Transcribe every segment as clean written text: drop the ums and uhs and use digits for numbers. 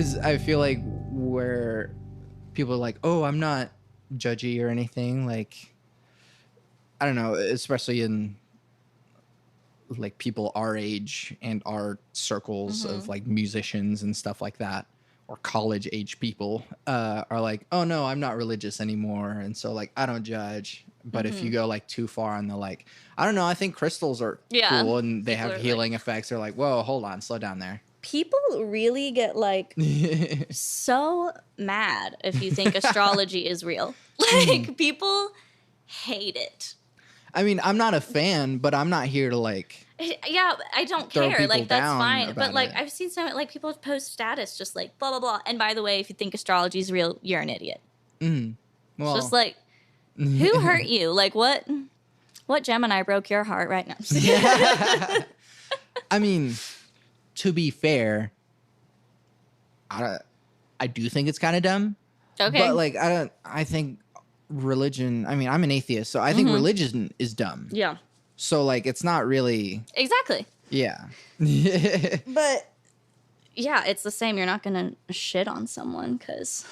because I feel like where people are like, oh, I'm not judgy or anything. Like, I don't know, especially in like people our age and our circles of like musicians and stuff like that, or college age people are like, oh no, I'm not religious anymore. And so like, I don't judge. But if you go like too far and they're like, I don't know, I think crystals are cool and they have healing effects. They're like, whoa, hold on, slow down there. People really get like so mad if you think astrology is real. Like people hate it. I mean, I'm not a fan, but I'm not here to like. Yeah, I don't care. Like that's fine. But like I've seen some like people post status just like blah blah blah. And by the way, if you think astrology is real, you're an idiot. Well, it's just like, who hurt you? Like what Gemini broke your heart right now? I mean, to be fair, I do think it's kind of dumb. Okay. But like I think religion, I mean, I'm an atheist, so I think religion is dumb. Yeah. So like it's not really. Exactly. Yeah. But yeah, it's the same. You're not going to shit on someone because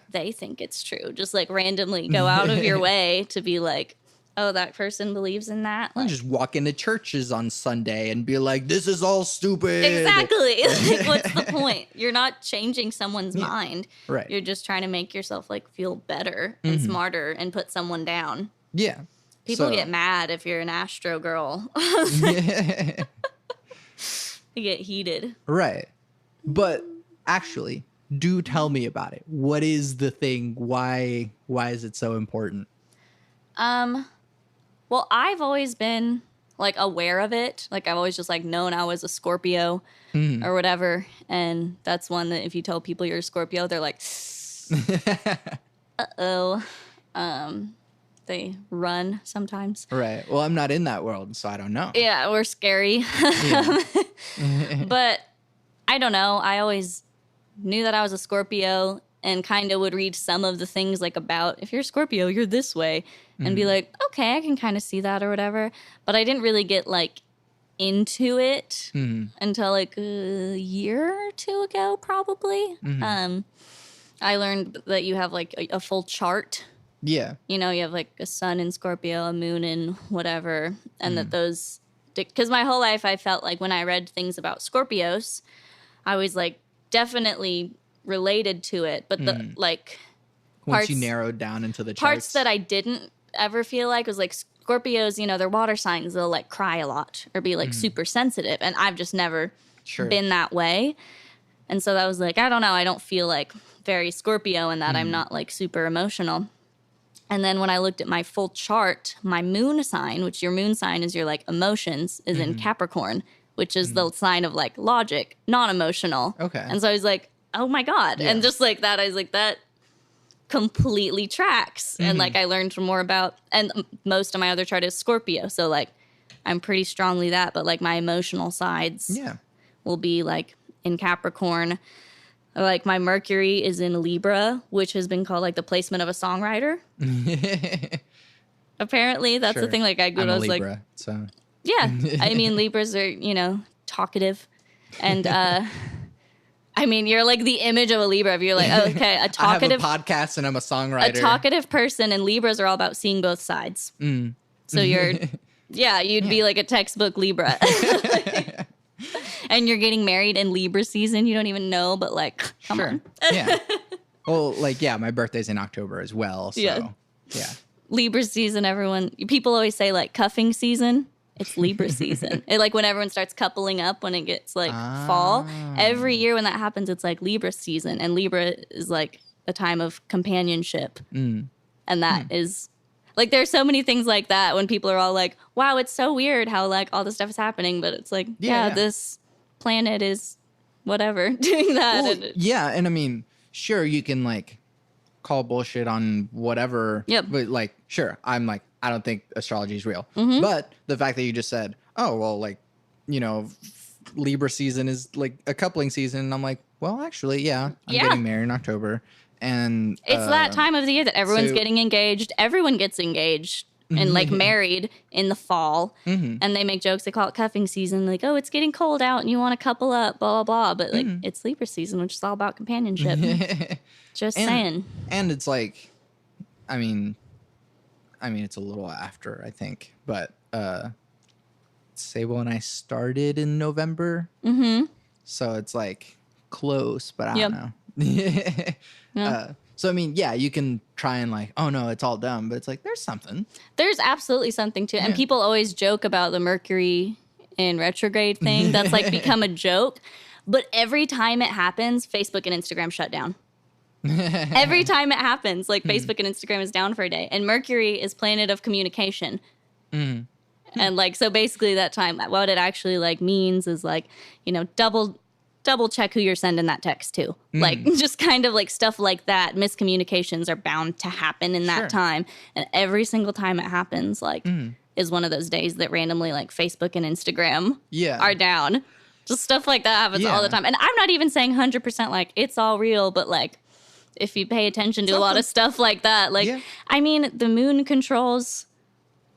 they think it's true. Just like randomly go out of your way to be like, oh, that person believes in that. Like, just walk into churches on Sunday and be like, this is all stupid. Exactly. Like, what's the point? You're not changing someone's mind. Right. You're just trying to make yourself like feel better and smarter and put someone down. Yeah. People get mad if you're an astro girl. They get heated. Right. But actually, do tell me about it. What is the thing? Why is it so important? Well, I've always been like aware of it. Like I've always just like known I was a Scorpio or whatever. And that's one that if you tell people you're a Scorpio, they're like, uh-oh. They run sometimes. Right. Well, I'm not in that world, so I don't know. Yeah, we're scary. But I don't know. I always knew that I was a Scorpio and kind of would read some of the things like about, if you're a Scorpio, you're this way. And be like, okay, I can kind of see that or whatever. But I didn't really get like into it until like a year or two ago, probably. I learned that you have like a full chart. Yeah. You know, you have like a sun in Scorpio, a moon in whatever. And that those, because my whole life I felt like when I read things about Scorpios, I was like definitely related to it. But the like once you narrowed down into the charts. Parts that I didn't ever feel like was like Scorpios, you know, they're water signs. They'll like cry a lot or be like super sensitive. And I've just never been that way. And so that was like, I don't know. I don't feel like very Scorpio in that I'm not like super emotional. And then when I looked at my full chart, my moon sign, which your moon sign is your like emotions, is in Capricorn, which is the sign of like logic, non-emotional. Okay. And so I was like, oh my God. Yeah. And just like that, I was like, that completely tracks. And like I learned more about, and most of my other chart is Scorpio. So like I'm pretty strongly that, but like my emotional sides will be like in Capricorn. Like my Mercury is in Libra, which has been called like the placement of a songwriter. Apparently, that's the thing. Like I was Libra, like, so yeah. I mean, Libras are, you know, talkative, and I mean, you're like the image of a Libra. If you're like, oh, okay, a talkative I have a podcast and I'm a songwriter. A talkative person, and Libras are all about seeing both sides. So you're, you'd be like a textbook Libra. And you're getting married in Libra season. You don't even know, but like, come on. Yeah. Well, like, my birthday's in October as well. So, yeah. Libra season, people always say like cuffing season. It's Libra season. Like when everyone starts coupling up when it gets like fall. Every year when that happens, it's like Libra season. And Libra is like a time of companionship. And that is... Like, there's so many things like that when people are all like, wow, it's so weird how, like, all this stuff is happening. But it's like, this planet is whatever doing that. Well, and I mean, sure, you can, like, call bullshit on whatever. Yep. But, like, sure, I'm like, I don't think astrology is real. But the fact that you just said, oh, well, like, you know, Libra season is, like, a coupling season. And I'm like, well, actually, I'm getting married in October. And it's that time of the year that everyone's getting engaged. Everyone gets engaged and like married in the fall, and they make jokes. They call it cuffing season. Like, oh, it's getting cold out, and you want to couple up, blah blah blah. But like, it's sleeper season, which is all about companionship. Just saying. And it's like, I mean, it's a little after, I think, but Sable and I started in November, so it's like close, but I don't know. So I mean, yeah, you can try and like, oh no, it's all dumb, but it's like there's something. There's absolutely something to it, and people always joke about the Mercury in retrograde thing. That's like become a joke, but every time it happens, Facebook and Instagram shut down. Every time it happens, like Facebook and Instagram is down for a day, and Mercury is planet of communication. And like, so basically that time, what it actually like means is like, you know, double check who you're sending that text to. Like just kind of like stuff like that. Miscommunications are bound to happen in that time. And every single time it happens, like is one of those days that randomly like Facebook and Instagram are down. Just stuff like that happens all the time. And I'm not even saying 100% like it's all real, but like if you pay attention to a lot of stuff like that, like, I mean, the moon controls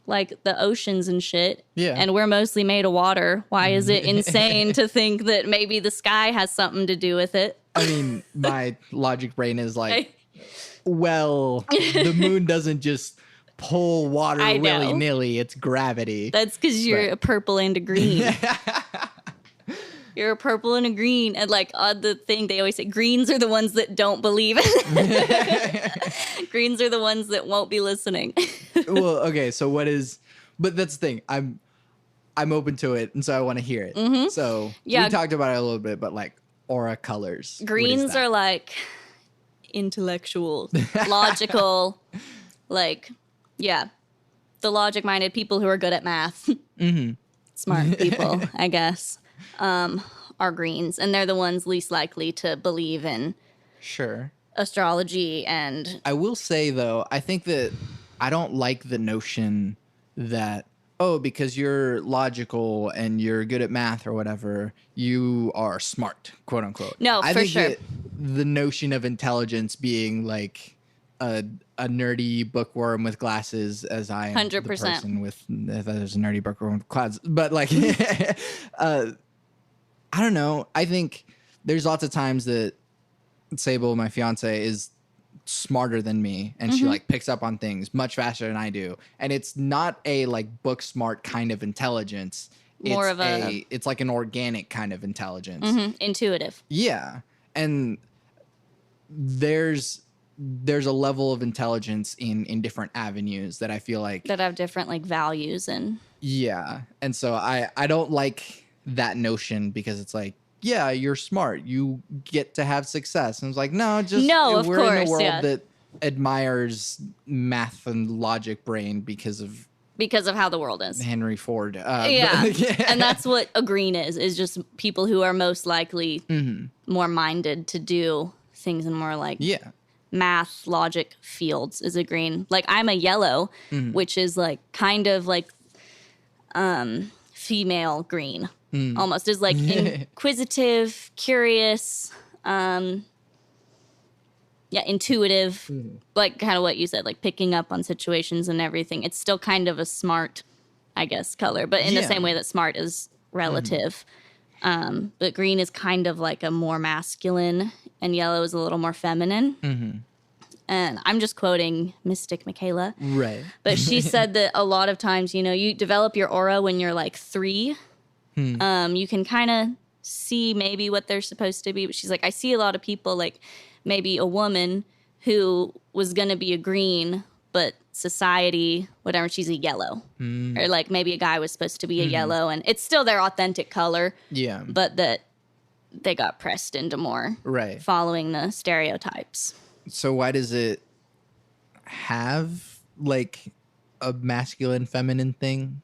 like the oceans and shit. Yeah. And we're mostly made of water. Why is it insane to think that maybe the sky has something to do with it? I mean, my logic brain is like, well, the moon doesn't just pull water willy-nilly. It's gravity. That's because you're a purple and a green. You're a purple and a green. And like on the thing, they always say greens are the ones that don't believe it. Greens are the ones that won't be listening. Well, okay, so what is, but that's the thing. I'm open to it, and so I want to hear it. So we talked about it a little bit, but like aura colors. Greens are like intellectual, logical, like, the logic-minded people who are good at math. Smart people, I guess. Are greens, and they're the ones least likely to believe in astrology. And I will say though, I think that I don't like the notion that because you're logical and you're good at math or whatever, you are smart, quote unquote. No, I for think sure. That the notion of intelligence being like a nerdy bookworm with glasses, as I am 100%. The person with there's a nerdy bookworm with glasses, but like I don't know. I think there's lots of times that Sable, my fiance, is smarter than me, and she like picks up on things much faster than I do. And it's not a like book smart kind of intelligence. More of it's like an organic kind of intelligence. Intuitive. Yeah. And there's a level of intelligence in different avenues that I feel like that have different like values and and so I don't like that notion, because it's like, yeah, you're smart, you get to have success, and it's like, no, we're in a world that admires math and logic brain because of how the world is. Henry Ford. And that's what a green is just people who are most likely more minded to do things in more like math, logic fields is a green. Like I'm a yellow, which is like kind of like female green. Almost is like inquisitive, curious, intuitive, like kind of what you said, like picking up on situations and everything. It's still kind of a smart, I guess, color, but in the same way that smart is relative. But green is kind of like a more masculine, and yellow is a little more feminine. And I'm just quoting Mystic Michaela. Right. But she said that a lot of times, you know, you develop your aura when you're like 3. You can kind of see maybe what they're supposed to be. But she's like, I see a lot of people, like maybe a woman who was going to be a green, but society, whatever, she's a yellow. Or like maybe a guy was supposed to be a yellow, and it's still their authentic color. Yeah. But that they got pressed into more following the stereotypes. So why does it have like a masculine feminine thing?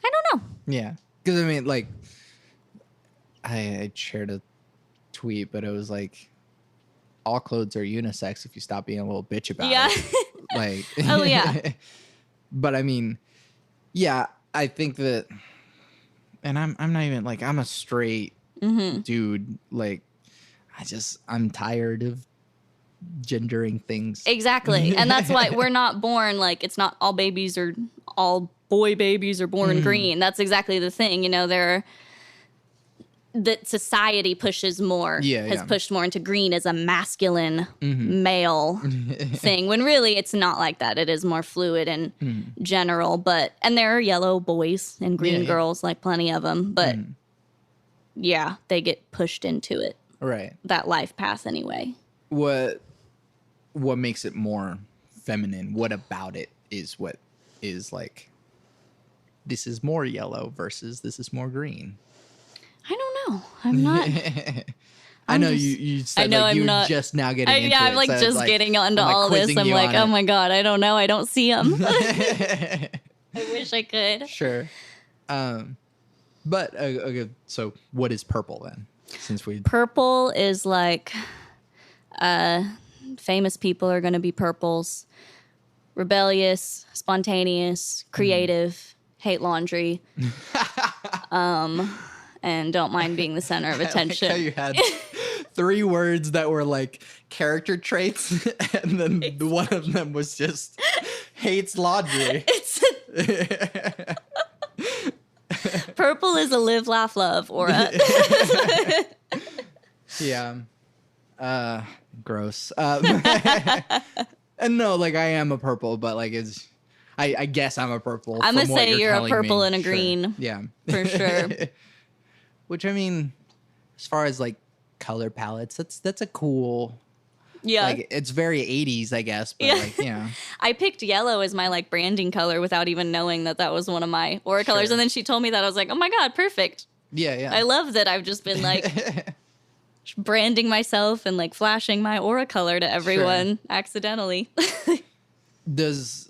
I don't know. Yeah. Because, I mean, like, I shared a tweet, but it was like, all clothes are unisex if you stop being a little bitch about it. Like, oh, yeah. But, I mean, I think that, and I'm not even, like, I'm a straight dude. Like, I'm tired of gendering things. Exactly. And that's why we're not born like it's not all babies or all boy babies are born green. That's exactly the thing. You know, that society pushes more, has pushed more into green as a masculine male thing, when really it's not like that. It is more fluid and general, and there are yellow boys and green girls, like plenty of them, but yeah, they get pushed into it. Right. That life path anyway. What makes it more feminine? What about it is what is like, this is more yellow versus this is more green? I don't know. I'm not. I know you said like you're just now getting into it. Yeah, I'm like so just like, getting onto all this. I'm like, oh my God, I don't know. I don't see them. I wish I could. Sure. But, okay, so what is purple then? Purple is like, famous people are going to be purples. Rebellious, spontaneous, creative, hate laundry. And don't mind being the center of attention. I like how you had 3 words that were like character traits, and then one of them was just hates laundry. Purple is a live, laugh, love aura. Yeah. Gross. And no, like I am a purple, but like I guess I'm a purple. I'm gonna say you're a purple and a green. Yeah. For sure. Which, I mean, as far as like color palettes, that's a cool. Yeah. Like it's very 80s, I guess, but like, you know. I picked yellow as my like branding color without even knowing that was one of my aura colors, and then she told me that. I was like, "Oh my God, perfect." Yeah. I love that I've just been like branding myself and like flashing my aura color to everyone accidentally. Does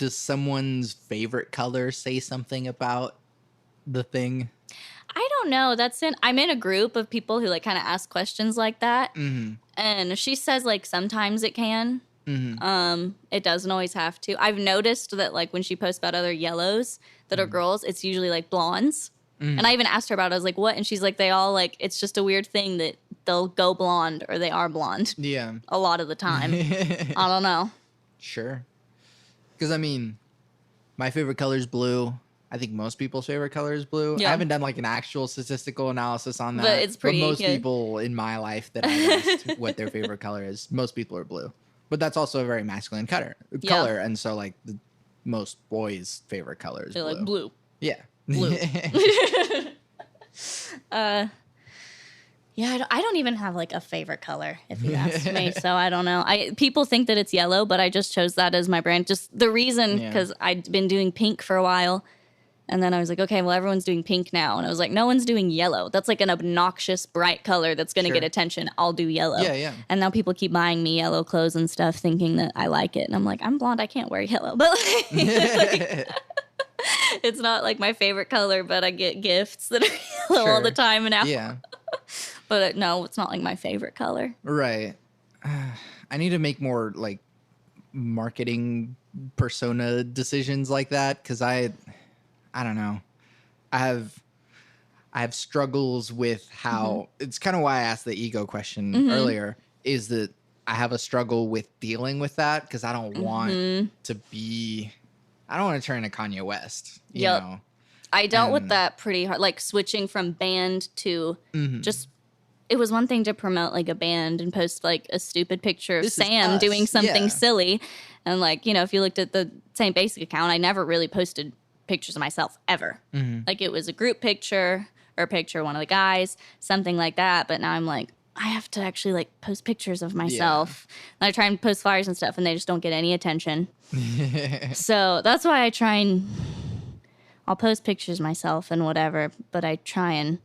someone's favorite color say something about the thing? I don't know. I'm in a group of people who like kind of ask questions like that. And she says like sometimes it can. It doesn't always have to. I've noticed that like when she posts about other yellows that are girls, it's usually like blondes. And I even asked her about it. I was like, what? And she's like, they all like, it's just a weird thing that they'll go blonde or they are blonde. Yeah. A lot of the time. I don't know. Sure. Because I mean, my favorite color is blue. I think most people's favorite color is blue. Yeah. I haven't done like an actual statistical analysis on that. But it's pretty. But most people in my life that I've asked what their favorite color is, most people are blue. But that's also a very masculine color. And so like most boys' favorite color is blue. They're like blue. Yeah. Blue. Yeah, I don't even have like a favorite color, if you ask me. So I don't know. People think that it's yellow, but I just chose that as my brand. Just the reason, because I'd been doing pink for a while. And then I was like, okay, well, everyone's doing pink now. And I was like, no one's doing yellow. That's like an obnoxious, bright color that's going to get attention. I'll do yellow. Yeah. And now people keep buying me yellow clothes and stuff thinking that I like it. And I'm like, I'm blonde. I can't wear yellow. But like, it's not like my favorite color, but I get gifts that are yellow all the time now. Yeah. But no, it's not like my favorite color. Right. I need to make more like marketing persona decisions like that, because I don't know. I have struggles with how it's kind of why I asked the ego question earlier, is that I have a struggle with dealing with that, because I don't want to turn into Kanye West, you know. I dealt with that pretty hard, like switching from band to just, it was one thing to promote like a band and post like a stupid picture of Sam doing something silly. And like, you know, if you looked at the St. Basic account, I never really posted pictures of myself ever. Like it was a group picture or a picture of one of the guys, something like that. But now I'm like, I have to actually like post pictures of myself. And I try and post flyers and stuff and they just don't get any attention. So that's why I try and I'll post pictures myself and whatever, but I try and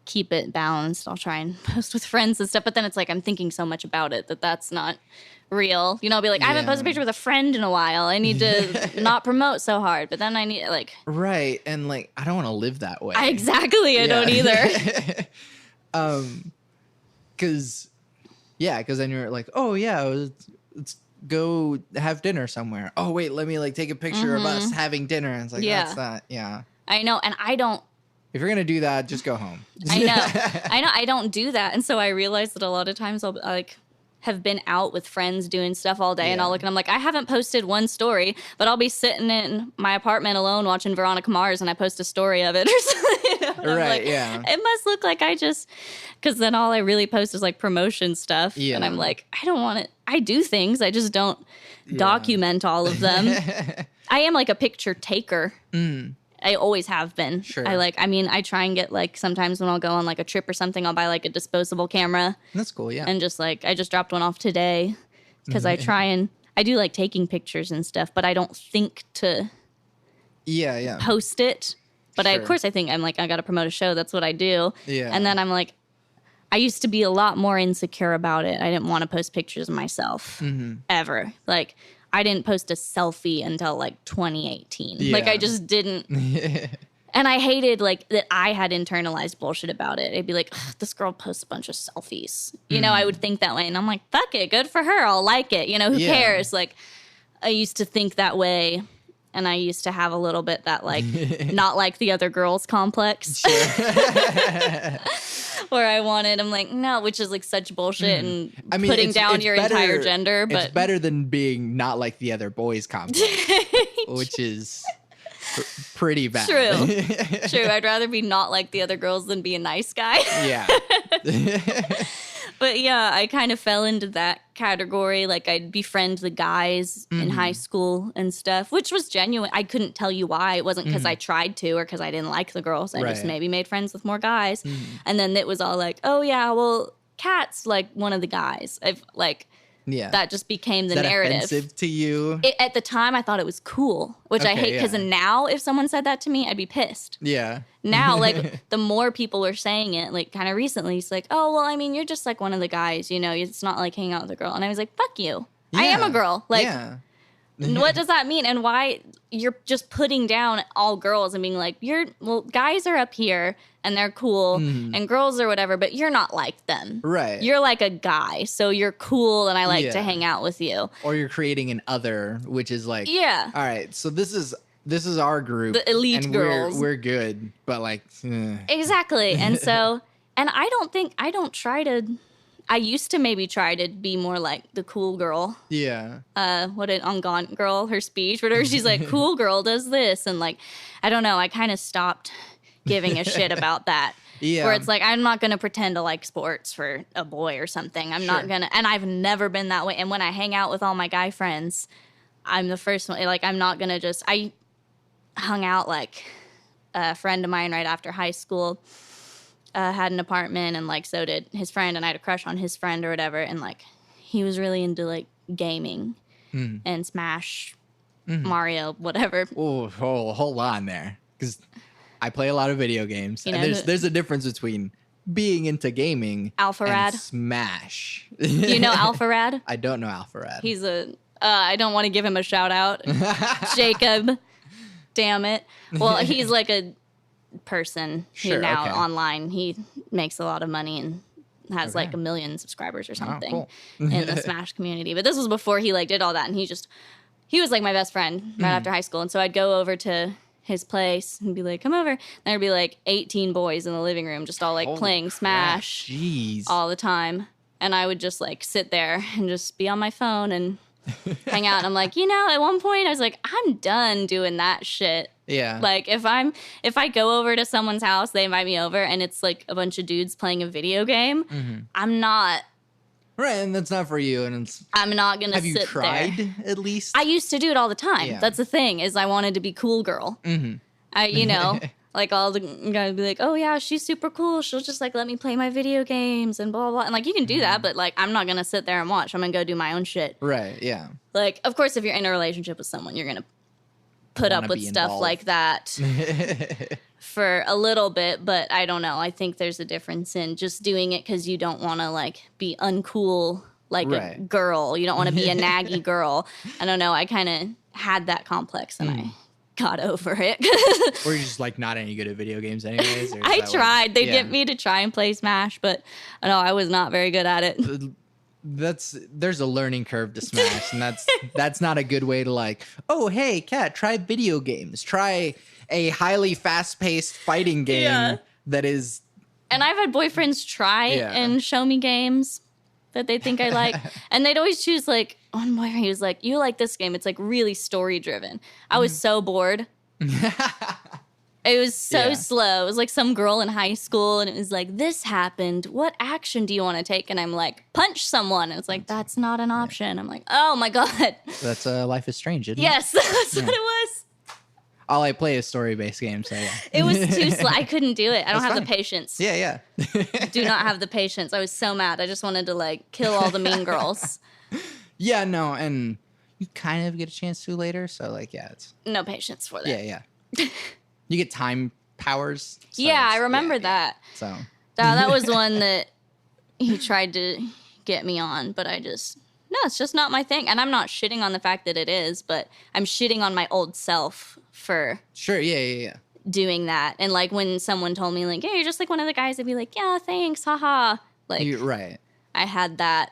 keep it balanced. I'll try and post with friends and stuff, but then it's like I'm thinking so much about it that's not real. You know, I'll be like, I haven't posted a picture with a friend in a while. I need to not promote so hard, but then I need like... Right, and like, I don't want to live that way. Exactly, I don't either. Because then you're like, oh yeah, let's go have dinner somewhere. Oh wait, let me like take a picture of us having dinner. And it's like, that's not, I know, and I don't If you're going to do that, just go home. I know. I don't do that. And so I realized that a lot of times I'll like have been out with friends doing stuff all day and I'll look and I'm like, I haven't posted one story, but I'll be sitting in my apartment alone watching Veronica Mars and I post a story of it or something. You know? Right, yeah. It must look like because then all I really post is like promotion stuff. Yeah. And I'm like, I don't want it. I do things. I just don't document all of them. I am like a picture taker. I always have been. Sure. I try and get like sometimes when I'll go on like a trip or something, I'll buy like a disposable camera. That's cool, yeah. And just like, I just dropped one off today because I do like taking pictures and stuff, but I don't think to post it. But sure. of course I think I'm like, I got to promote a show. That's what I do. Yeah. And then I'm like, I used to be a lot more insecure about it. I didn't want to post pictures of myself ever. Like, I didn't post a selfie until like 2018. Yeah. Like I just didn't. And I hated like that I had internalized bullshit about it. I'd be like, this girl posts a bunch of selfies. You know, I would think that way. And I'm like, fuck it. Good for her. I'll like it. You know, who cares? Like I used to think that way. And I used to have a little bit that like not like the other girls complex. Sure. Where I'm like, no, which is like such bullshit and putting down your entire gender. But it's better than being not like the other boys complex, which is pretty bad. True. I'd rather be not like the other girls than be a nice guy. Yeah. But yeah, I kind of fell into that category. Like I'd befriend the guys in high school and stuff, which was genuine. I couldn't tell you why. It wasn't because I tried to or because I didn't like the girls. I just maybe made friends with more guys. And then it was all like, oh yeah, well, Kat's like one of the guys. That just became the narrative. Offensive to you? At the time, I thought it was cool, which I hate because now if someone said that to me, I'd be pissed. Yeah. Now, like, the more people were saying it, like, kind of recently, it's like, oh, well, I mean, you're just, like, one of the guys, you know, it's not like hanging out with a girl. And I was like, fuck you. Yeah. I am a girl. Like, what does that mean? And why you're just putting down all girls and being like, guys are up here and they're cool and girls or whatever, but you're not like them. Right. You're like a guy, so you're cool and I like to hang out with you. Or you're creating an other, which is like, all right, so this is our group. The elite and girls. We're good, but like. Exactly. And so, and I used to maybe try to be more like the cool girl. Yeah. On Gone Girl, her speech, whatever. She's like, cool girl does this. And like, I don't know, I kind of stopped giving a shit about that. Yeah. Where it's like, I'm not going to pretend to like sports for a boy or something. I'm not going to, and I've never been that way. And when I hang out with all my guy friends, I'm the first one, like, I'm not going to just, I hung out like a friend of mine right after high school. Had an apartment and like so did his friend and I had a crush on his friend or whatever and like he was really into like gaming and Smash, Mario, whatever. Oh, hold on there because I play a lot of video games and there's a difference between being into gaming Alpharad and Smash. You know Alpharad? I don't know Alpharad. He's I don't want to give him a shout out. Jacob, damn it. Well, he's like a person who now online he makes a lot of money and has like 1 million subscribers or something in the Smash community. But this was before he like did all that and he was like my best friend right after high school. And so I'd go over to his place and be like, come over. And there'd be like 18 boys in the living room just all like playing Smash all the time. And I would just like sit there and just be on my phone and hang out. And I'm like, at one point I was like, I'm done doing that shit. Yeah. Like if I go over to someone's house, they invite me over and it's like a bunch of dudes playing a video game, I'm not. Right, and that's not for you. And I'm not going to sit there. Have you tried at least? I used to do it all the time. Yeah. That's the thing is I wanted to be cool girl. Like all the guys be like, oh yeah, she's super cool. She'll just like let me play my video games and blah, blah. And like, you can do that, but like, I'm not going to sit there and watch. I'm going to go do my own shit. Right. Yeah. Like, of course, if you're in a relationship with someone, you're going to put up with stuff like that for a little bit. But I don't know. I think there's a difference in just doing it because you don't want to like be uncool like a girl. You don't want to be a naggy girl. I don't know. I kind of had that complex and I got over it. Or you're just like not any good at video games anyways? I tried. They'd get me to try and play Smash, but no, I was not very good at it. there's a learning curve to Smash, and that's not a good way to like, oh hey cat, try video games, try a highly fast-paced fighting game that is. And I've had boyfriends try and show me games that they think I like, and they'd always choose like, one boyfriend, he was like, you like this game, it's like really story driven. I was so bored. It was so slow. It was like some girl in high school, and it was like, this happened. What action do you want to take? And I'm like, punch someone. And it's like, that's not an option. I'm like, oh my God. That's Life is Strange, isn't it? Yes, that's what it was. All I play is story-based games, so yeah. It was too slow. I couldn't do it. I don't have the patience. Yeah. Do not have the patience. I was so mad. I just wanted to like kill all the mean girls. Yeah, no, and you kind of get a chance to later, so like, yeah, it's no patience for that. Yeah. You get time powers. So I remember that. So that was one that he tried to get me on, but it's just not my thing. And I'm not shitting on the fact that it is, but I'm shitting on my old self for doing that. And like when someone told me like, hey, you're just like one of the guys, I'd be like, yeah, thanks, haha. Like, right. I had that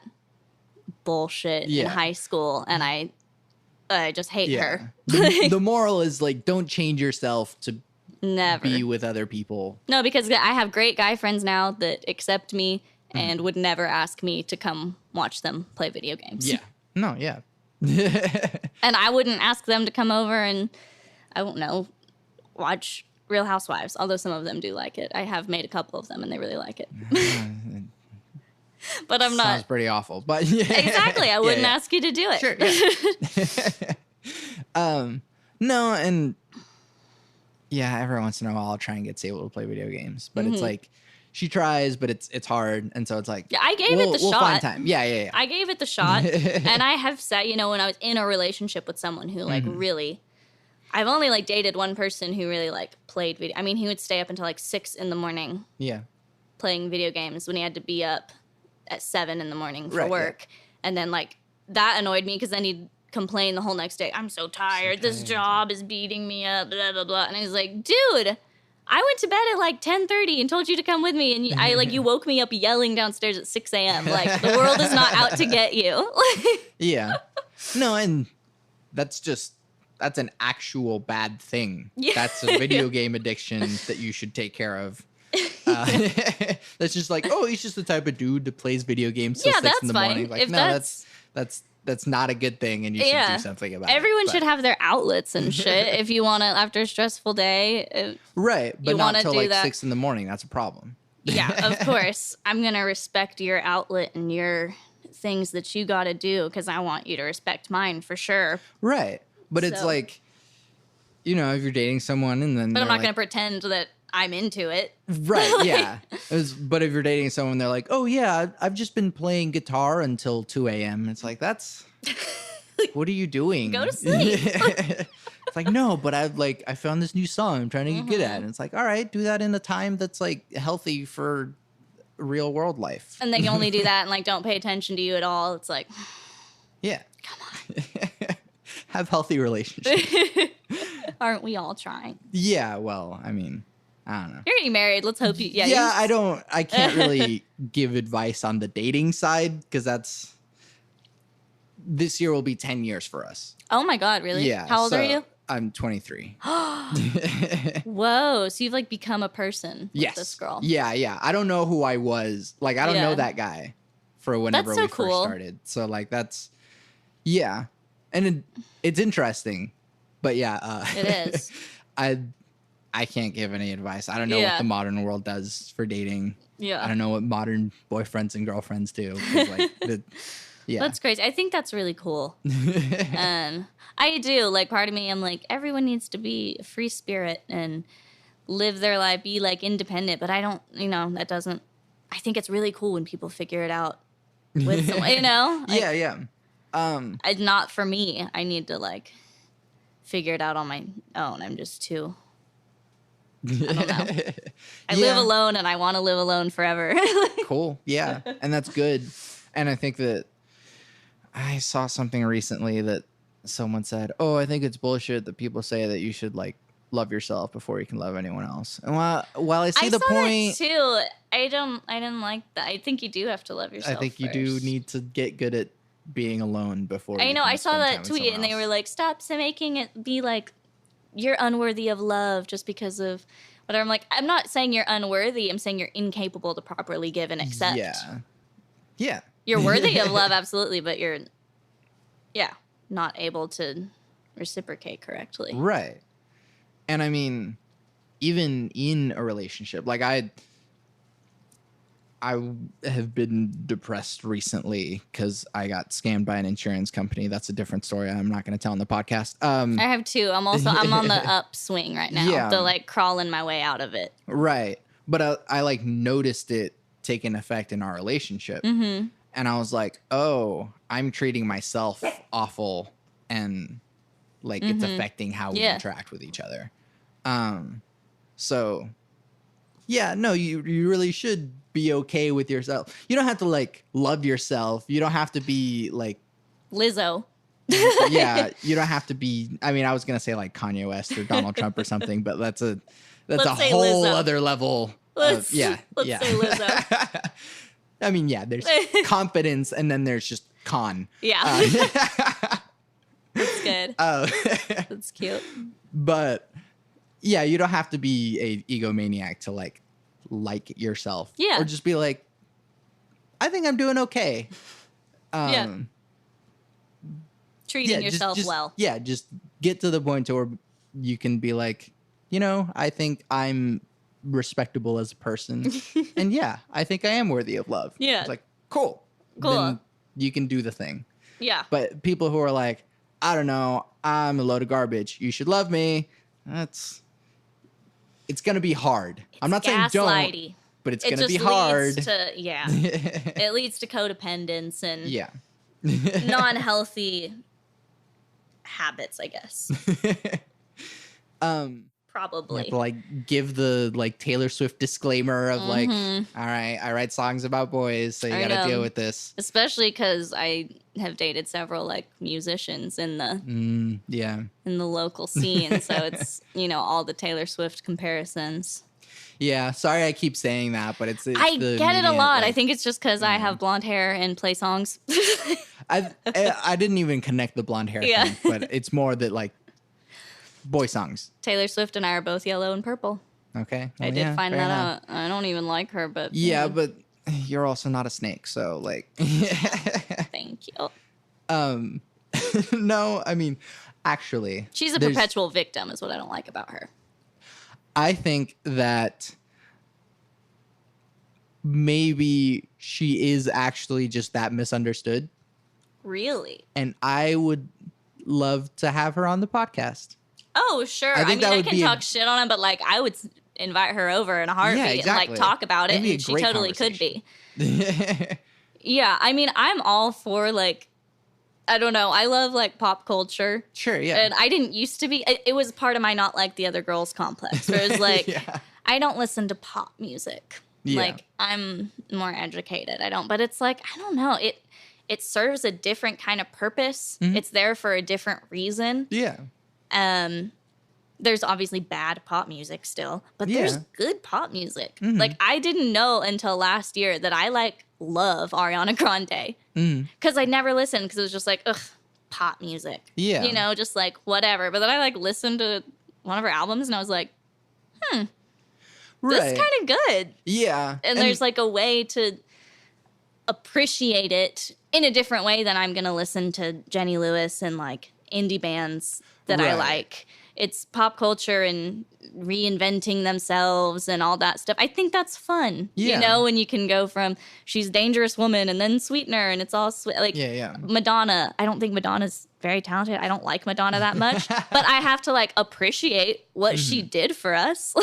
bullshit in high school, and I just hate her. The moral is like, don't change yourself to never be with other people. No, because I have great guy friends now that accept me and would never ask me to come watch them play video games. Yeah. No, yeah. And I wouldn't ask them to come over and, I don't know, watch Real Housewives, although some of them do like it. I have made a couple of them and they really like it. But I'm not. Sounds pretty awful, but exactly. I wouldn't ask you to do it. Sure. Yeah. No, and every once in a while I'll try and get Sable to play video games, but it's like she tries, but it's hard, and so it's like I gave it the shot. We'll find time. Yeah. I gave it the shot, and I have said, when I was in a relationship with someone who like really, I've only like dated one person who really like played video. I mean, he would stay up until like 6 a.m. Yeah, playing video games when he had to be up at 7 a.m. for work, and then like that annoyed me because then he'd complain the whole next day. I'm so tired. This job is beating me up. Blah blah blah. And I was like, dude, I went to bed at like 10:30 and told you to come with me, and you woke me up yelling downstairs at 6 a.m. Like the world is not out to get you. Yeah, no, and that's an actual bad thing. Yeah. That's a video game addiction that you should take care of. That's just like, oh, he's just the type of dude that plays video games till 6 in the morning. Like, if no, that's not a good thing, and you should do something about it. Everyone should have their outlets and shit. If you want to, after a stressful day, right? But not until like 6 in the morning. That's a problem. Yeah, of course. I'm gonna respect your outlet and your things that you got to do because I want you to respect mine for sure. Right, but it's like, if you're dating someone and then, but I'm not gonna pretend that I'm into it. Right, yeah. But if you're dating someone, they're like, oh, yeah, I've just been playing guitar until 2 a.m. It's like, what are you doing? Go to sleep. It's like, no, but I found this new song I'm trying to get good at. And it's like, all right, do that in a time that's like healthy for real world life. And they can only do that and like don't pay attention to you at all. It's like, yeah. Come on. Have healthy relationships. Aren't we all trying? Yeah, well, I mean, I don't know. You're getting married. Let's hope you. Yeah, I can't really give advice on the dating side because this year will be 10 years for us. Oh my God, really? Yeah. How old are you? I'm 23. Whoa. So you've like become a person with this girl. Yeah. I don't know who I was. Like, I don't know that guy for whenever we first started. So like, yeah. And it's interesting, but yeah. It is. I can't give any advice. I don't know what the modern world does for dating. Yeah. I don't know what modern boyfriends and girlfriends do. That's crazy. I think that's really cool. I do. Like, part of me, I'm like, everyone needs to be a free spirit and live their life, be like independent. But I don't, that doesn't, I think it's really cool when people figure it out with someone, Like, yeah. It's not for me. I need to like figure it out on my own. I'm just too... I don't know. I live alone and I want to live alone forever. Cool. Yeah. And that's good. And I think that I saw something recently that someone said, oh, I think it's bullshit that people say that you should like love yourself before you can love anyone else. And while I see I the saw point, that too. I didn't like that. I think you do have to love I yourself think you do first. need to get good at being alone before I you know. can I saw spend time that with tweet, someone and they else. were like, "Stop making it be like you're unworthy of love just because of whatever." I'm like, I'm not saying you're unworthy. I'm saying you're incapable to properly give and accept. Yeah. You're worthy of love, absolutely, but you're, not able to reciprocate correctly. Right. And I mean, even in a relationship, like I have been depressed recently because I got scammed by an insurance company. That's a different story. I'm not going to tell on the podcast. I have two. I'm on the upswing right now. Yeah. The like crawling my way out of it. Right. But I like noticed it taking effect in our relationship. Mm-hmm. And I was like, oh, I'm treating myself awful, and like it's affecting how we interact with each other. So yeah, no, you really should be okay with yourself. You don't have to like love yourself. You don't have to be like Lizzo. Yeah, you don't have to be. I mean, I was gonna say like Kanye West or Donald Trump or something, but that's a whole Lizzo. other level. Let's say Lizzo. I mean, yeah, there's confidence, and then there's just con. Yeah. That's good. That's cute. But yeah, you don't have to be a egomaniac to like yourself. Yeah. Or just be like, I think I'm doing okay. Treating yourself well. Yeah, just get to the point to where you can be like, I think I'm respectable as a person. And yeah, I think I am worthy of love. Yeah. It's like, cool. Then you can do the thing. Yeah. But people who are like, I don't know, I'm a load of garbage, you should love me. It's going to be hard. I'm not saying don't, but it's going to be hard. It leads to codependence and non-healthy habits, I guess. Probably. You have to like give the like Taylor Swift disclaimer of like, all right, I write songs about boys, so you got to deal with this. Especially because I have dated several like musicians in the in the local scene, so it's all the Taylor Swift comparisons. Yeah, sorry I keep saying that, but it's I get it a lot. Like, I think it's just because I have blonde hair and play songs. I didn't even connect the blonde hair thing, but it's more that like boy songs. Taylor Swift and I are both yellow and purple. Okay. Well, I did find that out. I don't even like her, but... Yeah, but you're also not a snake, so, like... Thank you. No, I mean, actually... She's a perpetual victim, is what I don't like about her. I think that maybe she is actually just that misunderstood. Really? And I would love to have her on the podcast. Oh, sure. I mean, I can talk shit on him, but like I would invite her over in a heartbeat and like talk about it, and she totally could be. Yeah, I mean, I'm all for like, I don't know. I love like pop culture. Sure, yeah. And I didn't used to be. It was part of my not like the other girls complex. Where it's like, I don't listen to pop music. Yeah. Like I'm more educated. I don't. But it's like I don't know. It serves a different kind of purpose. Mm-hmm. It's there for a different reason. Yeah. There's obviously bad pop music still, but there's good pop music. Mm-hmm. Like I didn't know until last year that I love Ariana Grande because I never listened because it was just like, ugh, pop music. Yeah. Just like whatever. But then I listened to one of her albums and I was like, this is kind of good. Yeah. And there's like a way to appreciate it in a different way than I'm going to listen to Jenny Lewis and like indie bands that I like. It's pop culture and reinventing themselves and all that stuff. I think that's fun. Yeah. When you can go from she's a dangerous woman and then Sweetener and it's all sweet. Like Madonna. I don't think Madonna's very talented. I don't like Madonna that much. But I have to appreciate what she did for us.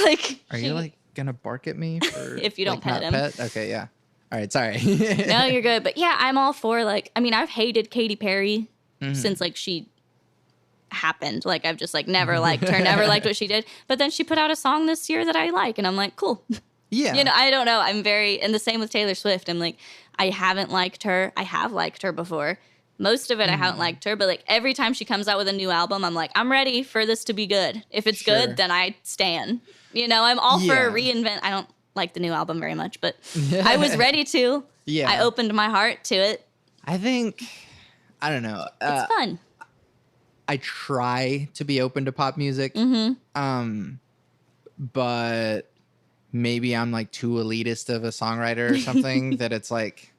Are you gonna bark at me for if you don't pet him? Okay, yeah. All right, sorry. No, you're good. But yeah, I'm all for I've hated Katy Perry since she happened. I've just never liked her, never liked what she did. But then she put out a song this year that I like, and I'm like, cool. Yeah. I don't know. I'm very, and the same with Taylor Swift. I'm like, I haven't liked her. I have liked her before, Most of it I haven't liked her, but like every time she comes out with a new album, I'm like, I'm ready for this to be good. If it's good, then I stan. You know, I'm all for a reinvent. I don't like the new album very much, but I was ready to. Yeah. I opened my heart to it. I think, I don't know. It's fun. I try to be open to pop music. But maybe I'm like too elitist of a songwriter or something that it's like,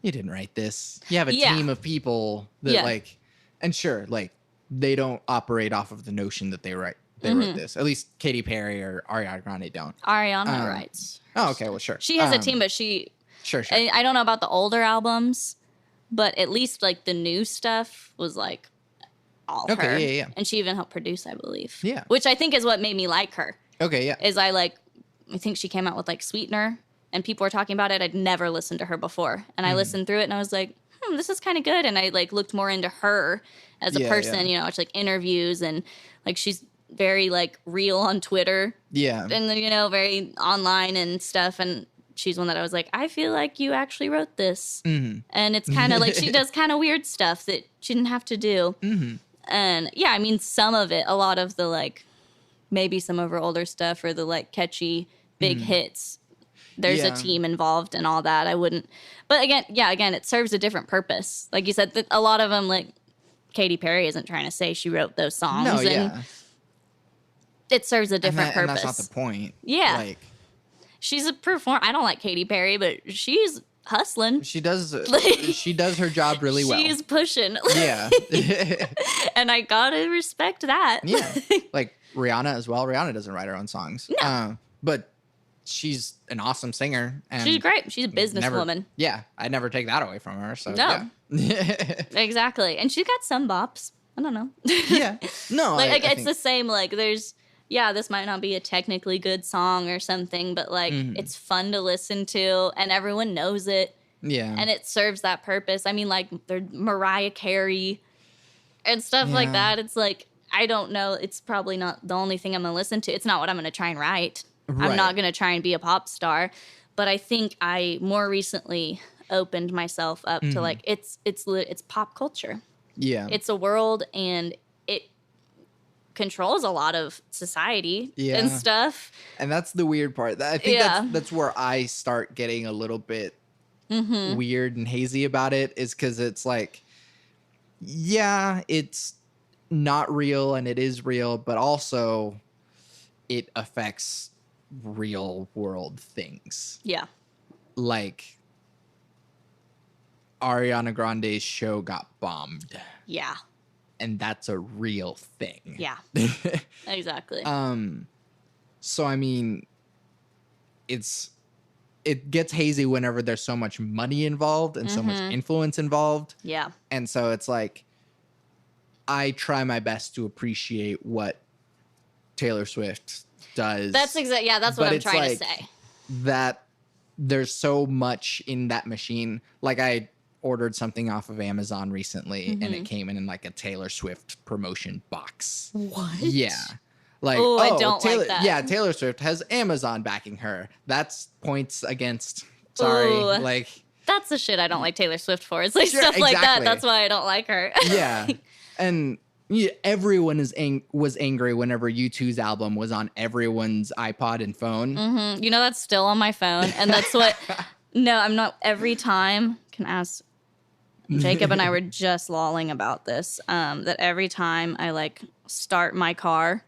you didn't write this. You have a team of people that like, and sure, like they don't operate off of the notion that they wrote this. At least Katy Perry or Ariana Grande don't. Ariana writes. Oh, okay. Well, sure. She has a team, but Sure. I don't know about the older albums, but at least like the new stuff was like all her. Yeah. And she even helped produce, I believe. Yeah. Which I think is what made me like her. Okay, yeah. Is I think she came out with like Sweetener. And people were talking about it. I'd never listened to her before. And I listened through it and I was like, this is kind of good. And I like looked more into her as a person, you know, it's like interviews and like she's very like real on Twitter. Yeah. And then, you know, very online and stuff. And she's one that I was like, I feel like you actually wrote this. And it's kind of like she does kind of weird stuff that she didn't have to do. And yeah, I mean, some of it, a lot of the like, maybe some of her older stuff or the like catchy big hits. There's a team involved and all that. I wouldn't. But again, it serves a different purpose. Like you said, that a lot of them, like Katy Perry isn't trying to say she wrote those songs. No, and it serves a different purpose. And that's not the point. Yeah. Like, she's a performer. I don't like Katy Perry, but she's hustling. She does her job really well. She's pushing. Yeah. And I gotta respect that. Yeah. Like Rihanna as well. Rihanna doesn't write her own songs. No. But she's an awesome singer. And she's great. She's a businesswoman. Yeah. I'd never take that away from her. So no. Yeah. Exactly. And she's got some bops. I don't know. Yeah. No. Like, it's the same. Like there's, this might not be a technically good song or something, but like it's fun to listen to and everyone knows it. Yeah. And it serves that purpose. I mean, like Mariah Carey and stuff like that. It's like, I don't know. It's probably not the only thing I'm going to listen to. It's not what I'm going to try and write. Right. I'm not going to try and be a pop star, but I think I more recently opened myself up to like it's pop culture. Yeah, it's a world and it controls a lot of society and stuff. And that's the weird part. I think that's where I start getting a little bit weird and hazy about it. Is because it's like, it's not real and it is real, but also it affects real world things. Yeah. Like Ariana Grande's show got bombed. Yeah. And that's a real thing. Yeah. Exactly. So I mean it gets hazy whenever there's so much money involved and so much influence involved. Yeah. And so it's like I try my best to appreciate what Taylor Swift does. That's that's what I'm trying to say. That there's so much in that machine. Like I ordered something off of Amazon recently and it came in like a Taylor Swift promotion box. What? Yeah. Like, I don't Taylor, like that. Yeah, Taylor Swift has Amazon backing her. That's points against. Sorry. Ooh. Like that's the shit I don't like Taylor Swift for. It's like stuff like that. That's why I don't like her. Yeah. And everyone was angry whenever U2's album was on everyone's iPod and phone. You know, that's still on my phone. And that's what, no, I'm not, every time, can ask, Jacob and I were just lolling about this, that every time I like start my car,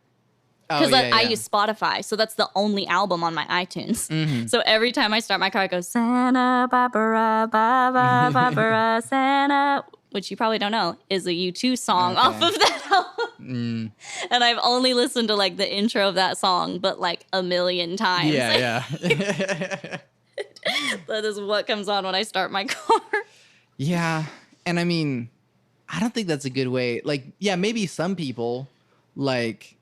because I use Spotify, so that's the only album on my iTunes. So every time I start my car, I go, Santa Barbara, Barbara, Barbara, Santa, which you probably don't know, is a U2 song off of that album. And I've only listened to like the intro of that song, but like a million times. Yeah. That is what comes on when I start my car. Yeah. And I mean, I don't think that's a good way. Like, maybe some people like.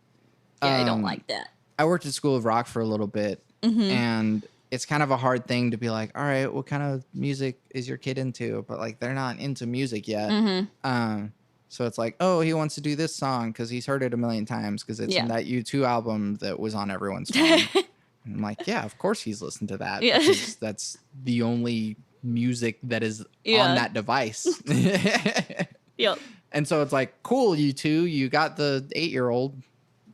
I don't like that. I worked at School of Rock for a little bit and it's kind of a hard thing to be like, all right, what kind of music is your kid into? But like, they're not into music yet. So it's like, oh, he wants to do this song because he's heard it a million times because it's in that U2 album that was on everyone's phone. And I'm like, yeah, of course he's listened to that. Because that's the only music that is on that device. Yep. And so it's like, cool, you two, you got the 8-year-old.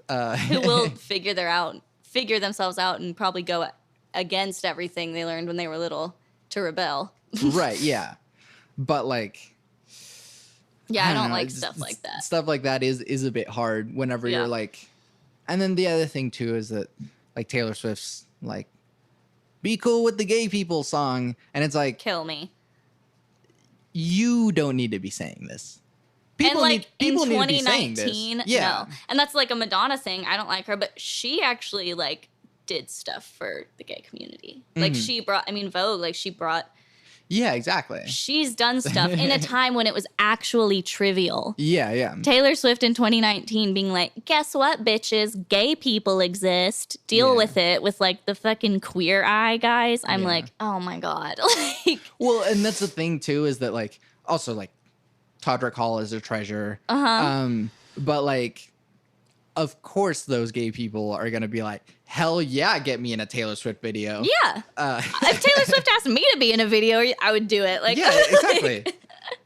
Who will figure themselves out and probably go against everything they learned when they were little to rebel. Right, yeah. But like... Yeah, I don't like stuff like that. Stuff like that is a bit hard whenever you're like... And then the other thing, too, is that like Taylor Swift's like, be cool with the gay people song. And it's like... Kill me. You don't need to be saying this. People and need in 2019, no. And that's like a Madonna thing. I don't like her, but she actually like did stuff for the gay community. Like she brought, Vogue, like she brought. Yeah, exactly. She's done stuff in a time when it was actually trivial. Yeah, yeah. Taylor Swift in 2019 being like, guess what, bitches? Gay people exist. Deal with it with like the fucking Queer Eye guys. I'm like, oh my God. Like, well, and that's the thing too, is that like, also like, Todrick Hall is a treasure. But like, of course those gay people are going to be like, hell yeah, get me in a Taylor Swift video. Yeah. If Taylor Swift asked me to be in a video, I would do it. Like, yeah, exactly.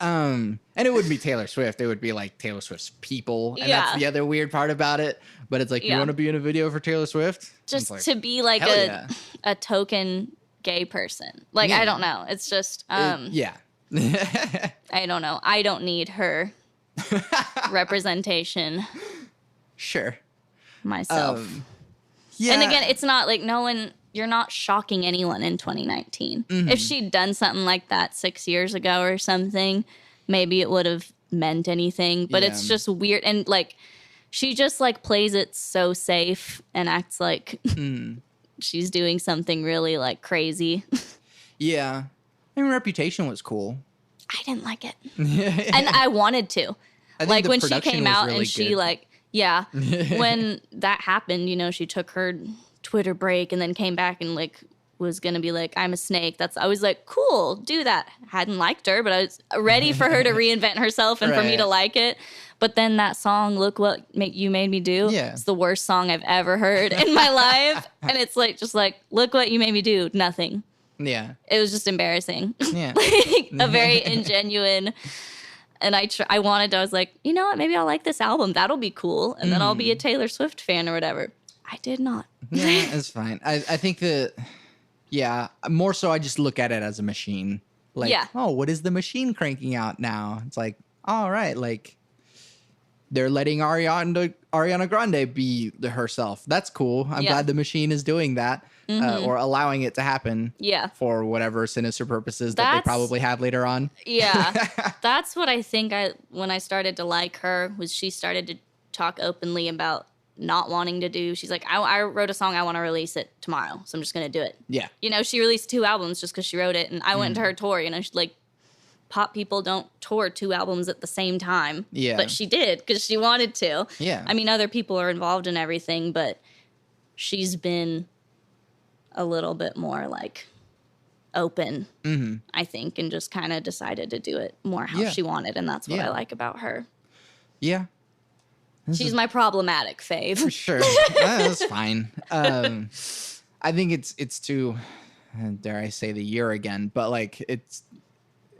And it wouldn't be Taylor Swift. It would be like Taylor Swift's people. And that's the other weird part about it. But it's like, you want to be in a video for Taylor Swift? Just like, to be like a token gay person. Like, I don't know. It's just, yeah. I don't know. I don't need her representation. Sure. Myself. Yeah. And again, it's not like you're not shocking anyone in 2019. If she'd done something like that 6 years ago or something, maybe it would have meant anything. But it's just weird. And like, she just like plays it so safe and acts like she's doing something really like crazy. Yeah. I mean, Reputation was cool. I didn't like it. And I wanted to. Like when she came out really and she good. Like, yeah, when that happened, you know, she took her Twitter break and then came back and like was going to be like, I'm a snake. I was like, cool, do that. Hadn't liked her, but I was ready for her to reinvent herself and for me to like it. But then that song, Look What You Made Me Do, it's the worst song I've ever heard in my life. And it's like, just like, look what you made me do. Nothing. Yeah. It was just embarrassing. Yeah. Like, a very ingenuine. And I was like, you know what? Maybe I'll like this album. That'll be cool. And then I'll be a Taylor Swift fan or whatever. I did not. Yeah, it's fine. I think that, more so I just look at it as a machine. Like, oh, what is the machine cranking out now? It's like, all right, like, they're letting Ariana Grande be herself. That's cool. I'm glad the machine is doing that. Or allowing it to happen for whatever sinister purposes that they probably have later on. Yeah. That's what I think when I started to like her, was she started to talk openly about not wanting to do. She's like, I wrote a song, I want to release it tomorrow, so I'm just going to do it. Yeah. You know, she released 2 albums just because she wrote it, and I went to her tour, you know, she's like, pop people don't tour 2 albums at the same time. Yeah. But she did because she wanted to. Yeah. I mean, other people are involved in everything, but she's been a little bit more like open, I think, and just kind of decided to do it more how she wanted. And that's what I like about her. Yeah. She's my problematic fave. For sure. That's fine. I think it's too, dare I say the year again, but like it's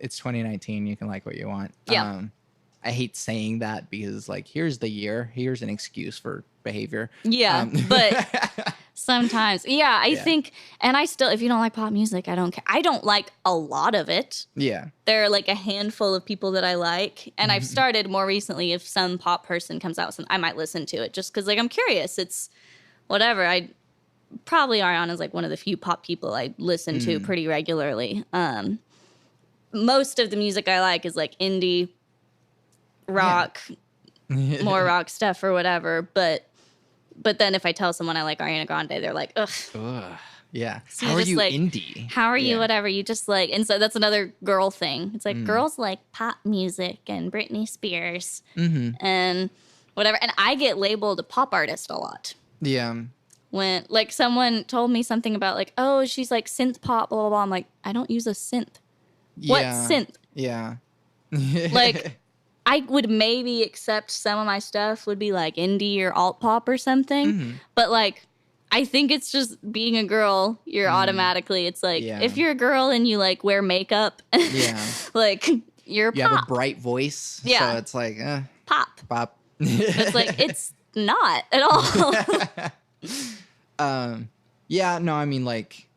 2019. You can like what you want. Yeah. I hate saying that because like, here's the year, here's an excuse for behavior. Yeah. But sometimes, I think, and I still, if you don't like pop music, I don't care. I don't like a lot of it. Yeah. There are like a handful of people that I like. And I've started more recently, if some pop person comes out with something, I might listen to it just because like I'm curious. It's whatever. Probably Ariana's like one of the few pop people I listen to pretty regularly. Most of the music I like is like indie rock, more rock stuff or whatever. But then if I tell someone I like Ariana Grande, they're like, ugh. Yeah. So how are you like, indie? How are you whatever? You just like, and so that's another girl thing. It's like girls like pop music and Britney Spears and whatever. And I get labeled a pop artist a lot. Yeah. When like someone told me something about like, oh, she's like synth pop, blah, blah, blah. I'm like, I don't use a synth. What synth? Yeah. Like, I would maybe accept some of my stuff would be like indie or alt pop or something, but like I think it's just being a girl. You're automatically, it's like, if you're a girl and you like wear makeup, like you're pop. You have a bright voice. Yeah. So it's like, pop. It's like, it's not at all. Yeah, no, I mean, like,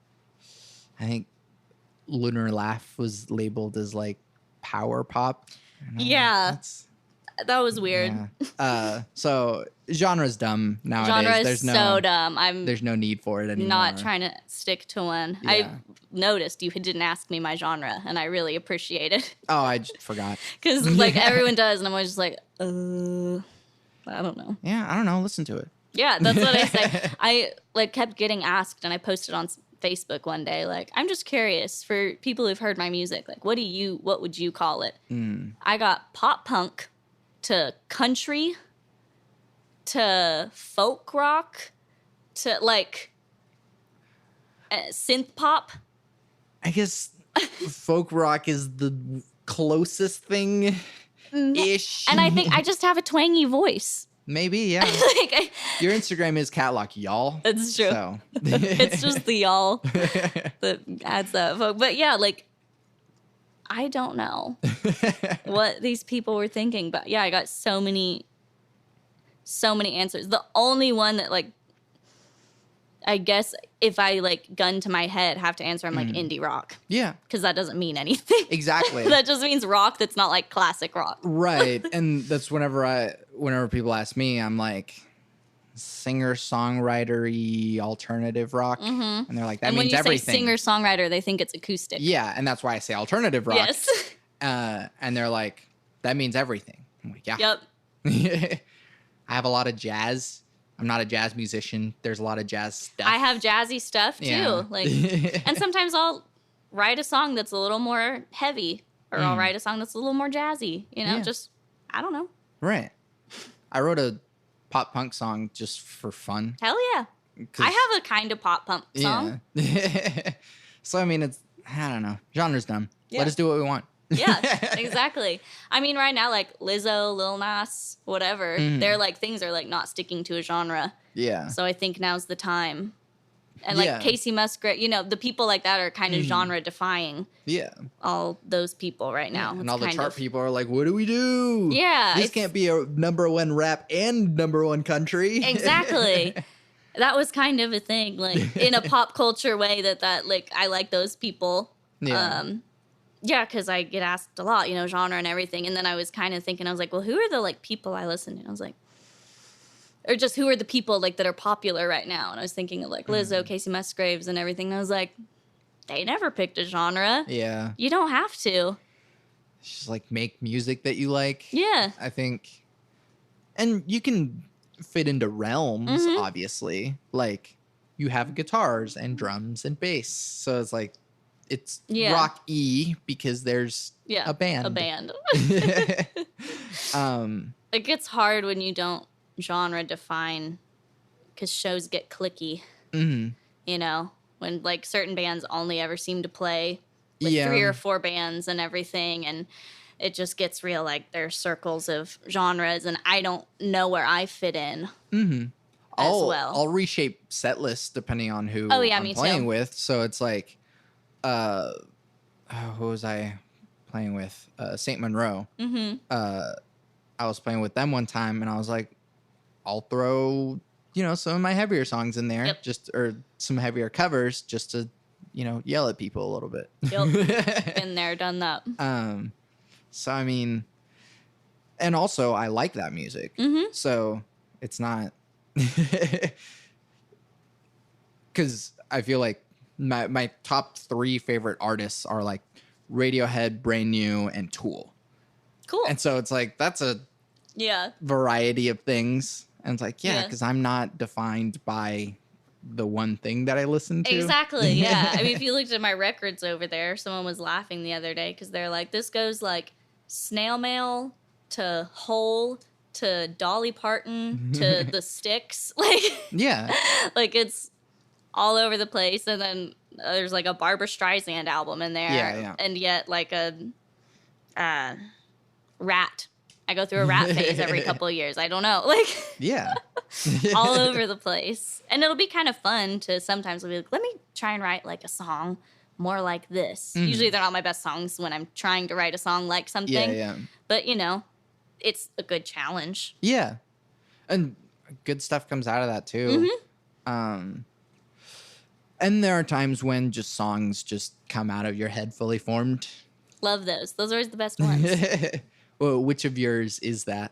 I think Lunar Laugh was labeled as like power pop. Yeah. That was weird. Yeah. So genre's dumb nowadays. Genre is so dumb. There's no need for it anymore. Not trying to stick to one. Yeah. I noticed you didn't ask me my genre, and I really appreciate it. Oh, I just forgot. Because like everyone does, and I'm always just like, I don't know. Yeah, I don't know. Listen to it. Yeah, that's what I say. I like kept getting asked, and I posted on Facebook one day, like, I'm just curious for people who've heard my music, like, what would you call it? I got pop punk to country to folk rock to like synth pop. I guess folk rock is the closest thing ish. And I think I just have a twangy voice. Maybe, yeah. Your Instagram is catlock y'all. It's true. So. It's just the y'all that adds that folk. But yeah, like, I don't know what these people were thinking, but yeah, I got so many answers. The only one that, like, I guess if I like gun to my head have to answer, I'm like indie rock. Yeah. Because that doesn't mean anything. Exactly. That just means rock that's not like classic rock. Right. And that's whenever people ask me, I'm like, singer-songwriter-y alternative rock. And they're like, that means everything. And when you say singer-songwriter, they think it's acoustic. Yeah, and that's why I say alternative rock. Yes. And they're like, that means everything. I'm like, yeah. Yep. I have a lot of jazz. I'm not a jazz musician. There's a lot of jazz stuff. I have jazzy stuff, too. Yeah. Like, and sometimes I'll write a song that's a little more heavy, or I'll write a song that's a little more jazzy. You know, just, I don't know. Right. I wrote a pop punk song just for fun. Hell yeah. I have a kind of pop punk song. Yeah. So, I mean, I don't know. Genre's dumb. Yeah. Let us do what we want. Yeah, exactly. I mean, right now, like Lizzo, Lil Nas, whatever, they're like, things are like not sticking to a genre. Yeah. So I think now's the time. And like Casey Musgrave, you know, the people like that are kind of genre defying. Yeah. All those people right now. And all the chart people are like, what do we do? Yeah. This can't be a #1 rap and #1 country. Exactly. That was kind of a thing, like in a pop culture way that like, I like those people. Yeah. Yeah, because I get asked a lot, you know, genre and everything. And then I was kind of thinking, I was like, well, who are the, like, people I listen to? I was like, or just who are the people, like, that are popular right now? And I was thinking of, like, Lizzo, Casey Musgraves and everything. And I was like, they never picked a genre. Yeah. You don't have to. Just, like, make music that you like. Yeah. I think. And you can fit into realms, obviously. Like, you have guitars and drums and bass. So it's like, it's rock-y because there's a band. A band. It gets hard when you don't genre define because shows get clicky. You know, when like certain bands only ever seem to play with 3 or 4 bands and everything, and it just gets real like there's circles of genres, and I don't know where I fit in. I'll reshape set lists depending on who I'm playing with. So it's like, who was I playing with? St. Monroe. I was playing with them one time, and I was like, I'll throw, you know, some of my heavier songs in there, or some heavier covers, just to, you know, yell at people a little bit. Yep. Been there, done that. So I mean, and also I like that music, so it's not, because I feel like my top 3 favorite artists are like Radiohead, Brand New, and Tool. Cool. And so it's like, that's a variety of things. And it's like, because I'm not defined by the one thing that I listen to. Exactly, yeah. I mean, if you looked at my records over there, someone was laughing the other day because they're like, this goes like Snail Mail to Hole to Dolly Parton to The Styx. Like, like it's all over the place, and then there's like a Barbra Streisand album in there, and yet like a Rat I go through a rap phase every couple of years. I don't know. Like, Yeah. all over the place. And it'll be kind of fun to sometimes be like, let me try and write like a song more like this. Usually they're not my best songs when I'm trying to write a song like something. Yeah. But, you know, it's a good challenge. Yeah. And good stuff comes out of that too. And there are times when just songs just come out of your head fully formed. Love those. Those are always the best ones. Well, which of yours is that?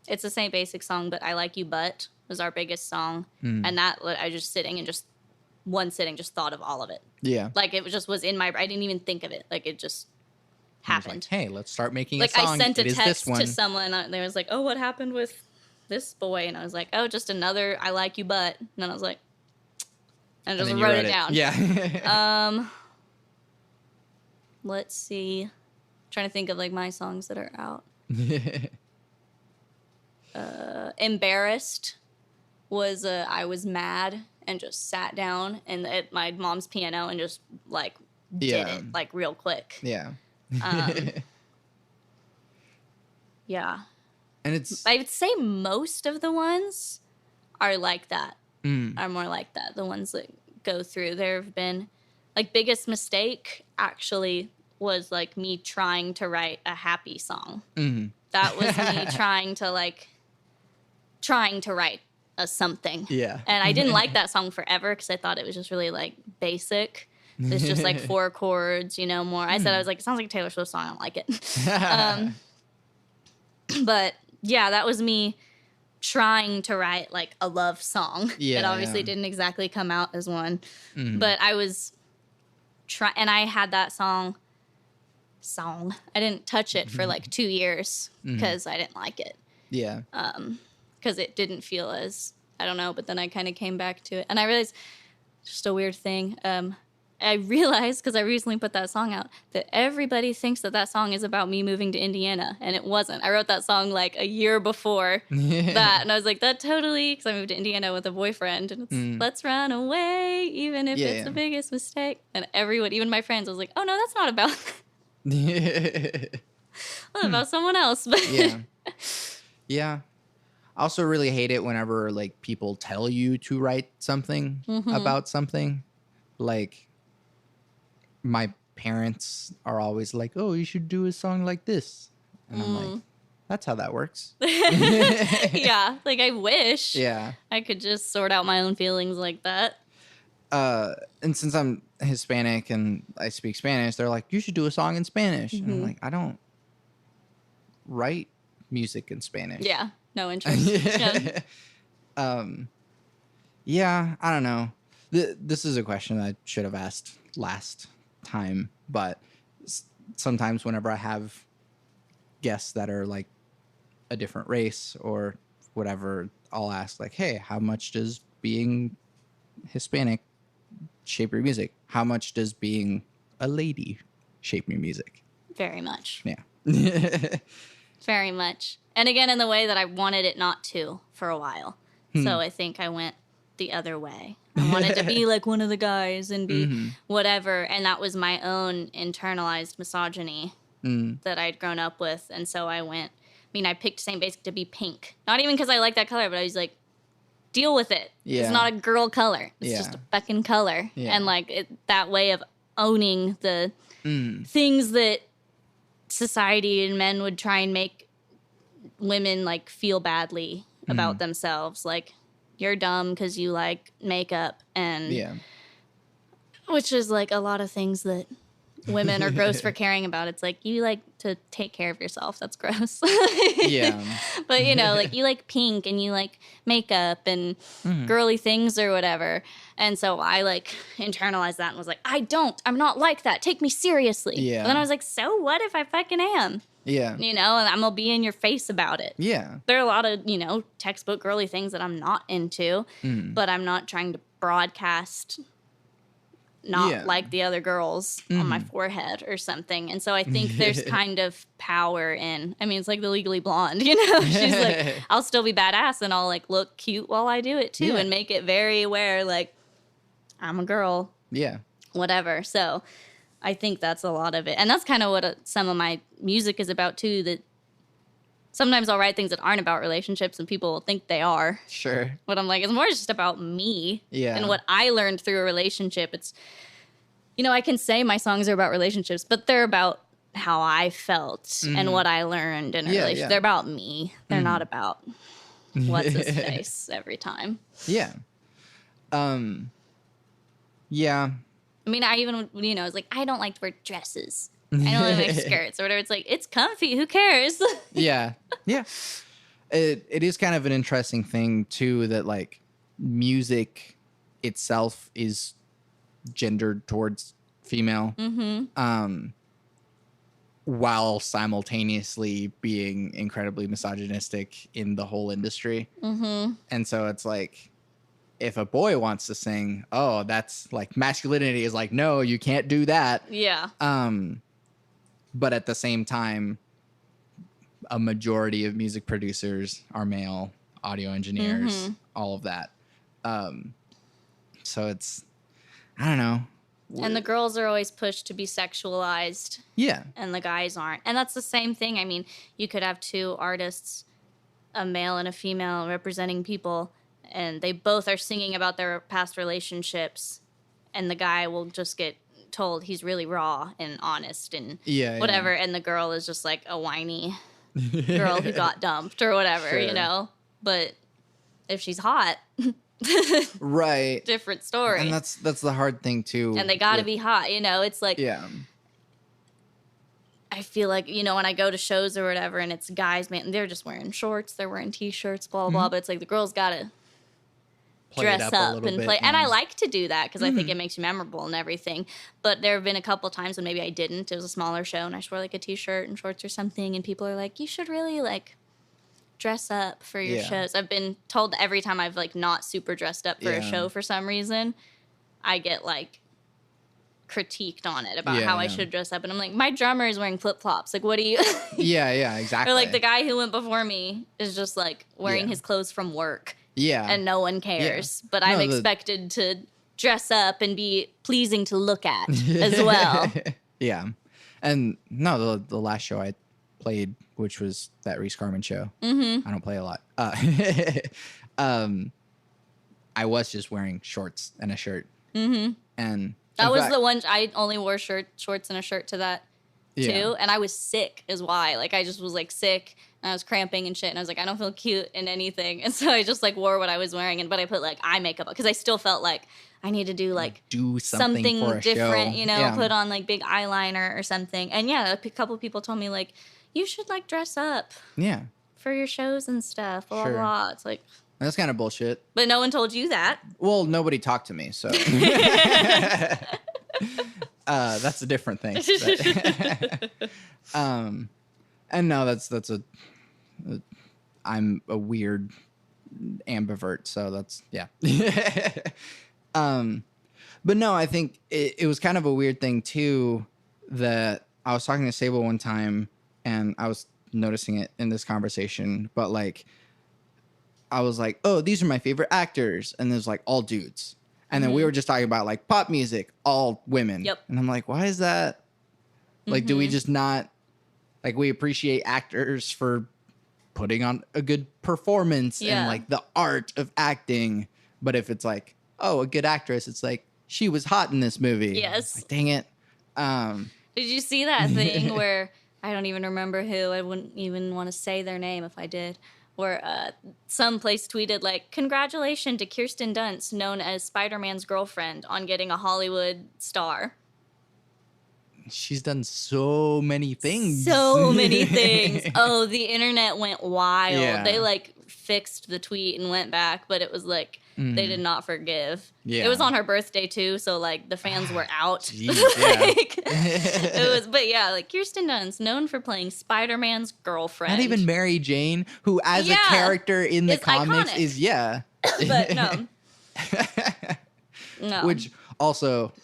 It's the same basic song, but I Like You But was our biggest song. And that I just sitting and just one sitting just thought of all of it. Yeah. Like it just was in my, I didn't even think of it. Like it just happened. Like, hey, let's start making like a song. I sent a text to someone and they was like, oh, what happened with this boy? And I was like, oh, just another I Like You But. And then I was like, and I just wrote it down. Yeah. Let's see. I'm trying to think of like my songs that are out. Embarrassed was I was mad and just sat down and at my mom's piano and just like did it like real quick. Yeah. Yeah. And it's, I would say most of the ones are like that. Are more like that. The ones that go through. There have been like Biggest Mistake actually was like me trying to write a happy song. That was me trying to write a something. Yeah. And I didn't like that song forever because I thought it was just really like basic. It's just like 4 chords, you know, more. I said, I was like, it sounds like a Taylor Swift song. I don't like it. But yeah, that was me trying to write like a love song. Yeah. It obviously didn't exactly come out as one. But I was and I had that song. I didn't touch it for like 2 years because I didn't like it. Yeah. Because it didn't feel as, I don't know, but then I kind of came back to it. And I realized, just a weird thing, I realized, because I recently put that song out, that everybody thinks that that song is about me moving to Indiana, and it wasn't. I wrote that song like a year before that, and I was like, that totally, because I moved to Indiana with a boyfriend, and it's, let's run away, even if it's the biggest mistake. And everyone, even my friends, I was like, oh no, that's not about about someone else. But yeah. I also really hate it whenever like people tell you to write something about something. Like my parents are always like, "Oh, you should do a song like this," and I'm like, "That's how that works." Yeah, like I wish. Yeah, I could just sort out my own feelings like that. And since I'm Hispanic and I speak Spanish, they're like, "You should do a song in Spanish," and I'm like, "I don't write music in Spanish." Yeah. No interest. Yeah, I don't know. This is a question I should have asked last time, but sometimes whenever I have guests that are like a different race or whatever, I'll ask like, hey, how much does being Hispanic shape your music? How much does being a lady shape your music? Very much. Yeah. Very much. And again, in the way that I wanted it not to for a while. So I think I went the other way. I wanted to be like one of the guys and be whatever. And that was my own internalized misogyny that I'd grown up with. And so I picked St. Basic to be pink. Not even because I like that color, but I was like, deal with it. Yeah. It's not a girl color. It's just a fucking color. Yeah. And like that way of owning the things that society and men would try and make women like feel badly about themselves, like you're dumb because you like makeup, and which is like a lot of things that women are gross for caring about. It's like you like to take care of yourself. That's gross. But you know, like you like pink and you like makeup and girly things or whatever. And so I like internalized that and was like, I'm not like that. Take me seriously. Yeah. And then I was like, so what if I fucking am? Yeah. You know, and I'm going to be in your face about it. Yeah. There are a lot of, you know, textbook girly things that I'm not into, but I'm not trying to broadcast like the other girls on my forehead or something. And so I think there's kind of power in, I mean, it's like the Legally Blonde, you know? She's like, I'll still be badass and I'll like look cute while I do it too and make it very aware, like, I'm a girl. Yeah. Whatever. So I think that's a lot of it. And that's kind of what some of my music is about, too, that sometimes I'll write things that aren't about relationships and people will think they are. Sure. But I'm like, it's more just about me and what I learned through a relationship. It's, I can say my songs are about relationships, but they're about how I felt and what I learned in a relationship. Yeah. They're about me. They're not about what's his face every time. Yeah. Yeah. I mean, I even, it's like, I don't like to wear dresses. I don't like to wear skirts or whatever. It's like, it's comfy. Who cares? Yeah. Yeah. It is kind of an interesting thing, too, that, like, music itself is gendered towards female. While simultaneously being incredibly misogynistic in the whole industry. And so it's like, if a boy wants to sing, oh, that's like masculinity is like, no, you can't do that. Yeah. But at the same time, a majority of music producers are male, audio engineers, all of that. So it's, I don't know. And the girls are always pushed to be sexualized. Yeah. And the guys aren't. And that's the same thing. I mean, you could have two artists, a male and a female, representing people, and they both are singing about their past relationships, and the guy will just get told he's really raw and honest and whatever, and the girl is just like a whiny girl who got dumped or whatever, But if she's hot... right, different story. And that's the hard thing too, and they gotta be hot, it's like, I feel like, when I go to shows or whatever and it's guys, man, they're just wearing shorts, they're wearing t-shirts, blah blah, but it's like the girls gotta dress up and play, and I like to do that because I think it makes you memorable and everything. But there have been a couple times when maybe I didn't. It was a smaller show and I just wore like a t-shirt and shorts or something, and people are like, you should really like dress up for your shows. I've been told every time I've like not super dressed up for a show for some reason, I get like critiqued on it about how I should dress up, and I'm like, my drummer is wearing flip-flops, like what do you exactly. Or like the guy who went before me is just like wearing his clothes from work and no one cares, but I'm expected to dress up and be pleasing to look at as well. And no, the last show I played, which was that Reese Carmen show. I don't play a lot. I was just wearing shorts and a shirt. And that was the one. I only wore shorts and a shirt to that too. And I was sick is why. Like I just was like sick and I was cramping and shit. And I was like, I don't feel cute in anything. And so I just like wore what I was wearing. But I put like eye makeup because I still felt like I need to do something for a different, show. Put on like big eyeliner or something. And a couple people told me like, you should like dress up. For your shows and stuff. Blah, blah, blah. It's like, that's kind of bullshit. But no one told you that. Well, nobody talked to me, so. That's a different thing. And no, that's I'm a weird ambivert, so that's, but no, I think it was kind of a weird thing too, that I was talking to Sable one time and I was noticing it in this conversation, but like, I was like, oh, these are my favorite actors. And there's like all dudes. And then we were just talking about like pop music, all women. Yep. And I'm like, why is that? Like, do we just not, like, we appreciate actors for putting on a good performance and like the art of acting. But if it's like, oh, a good actress, it's like, she was hot in this movie. Yes. Like, dang it. Did you see that thing where, I don't even remember who, I wouldn't even want to say their name if I did, where some place tweeted like, congratulations to Kirsten Dunst, known as Spider-Man's girlfriend, on getting a Hollywood star. She's done so many things. So many things. Oh, the internet went wild. Yeah. They like fixed the tweet and went back, but it was like, they did not forgive. Yeah. It was on her birthday too, so like the fans were out. Jeez, like, it was, but yeah, like Kirsten Dunst, known for playing Spider-Man's girlfriend. Not even Mary Jane, who as a character in the comics iconic. Is but no. No. Which also,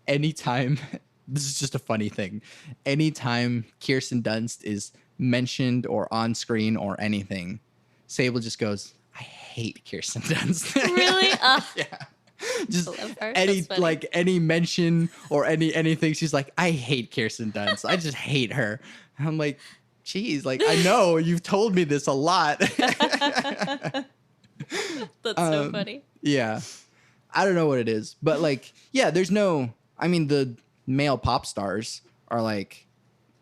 anytime, this is just a funny thing. Anytime Kirsten Dunst is mentioned or on screen or anything, Sable just goes, I hate Kirsten Dunst. Really? Yeah. Just any mention or anything, she's like, I hate Kirsten Dunst. I just hate her. And I'm like, geez, like I know you've told me this a lot. That's so funny. Yeah. I don't know what it is, but like, yeah, there's no, I mean, the male pop stars are like,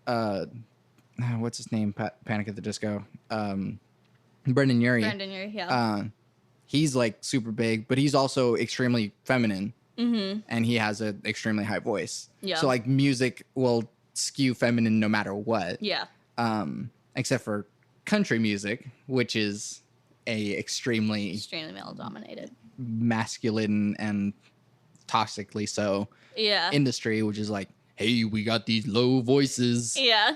what's his name? Panic at the Disco. Brendan Urie. Yeah. He's like super big, but he's also extremely feminine, and he has an extremely high voice. Yeah. So like music will skew feminine no matter what. Yeah. Except for country music, which is extremely male dominated, masculine and toxically so. Yeah. Industry, which is like, hey, we got these low voices. Yeah.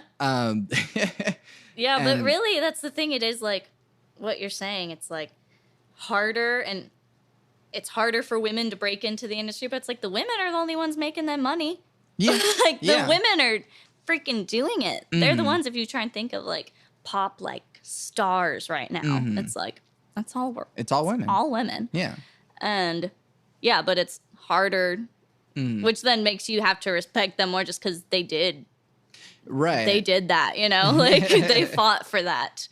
Yeah, but really, that's the thing. It is like what you're saying. It's like harder, and it's harder for women to break into the industry, but it's like the women are the only ones making them money. Yeah. Like the women are freaking doing it. They're the ones, if you try and think of like pop like stars right now, it's like it's all women. All women. Yeah. And yeah, but it's harder, which then makes you have to respect them more just because they did. Right. They did that, you know, like they fought for that,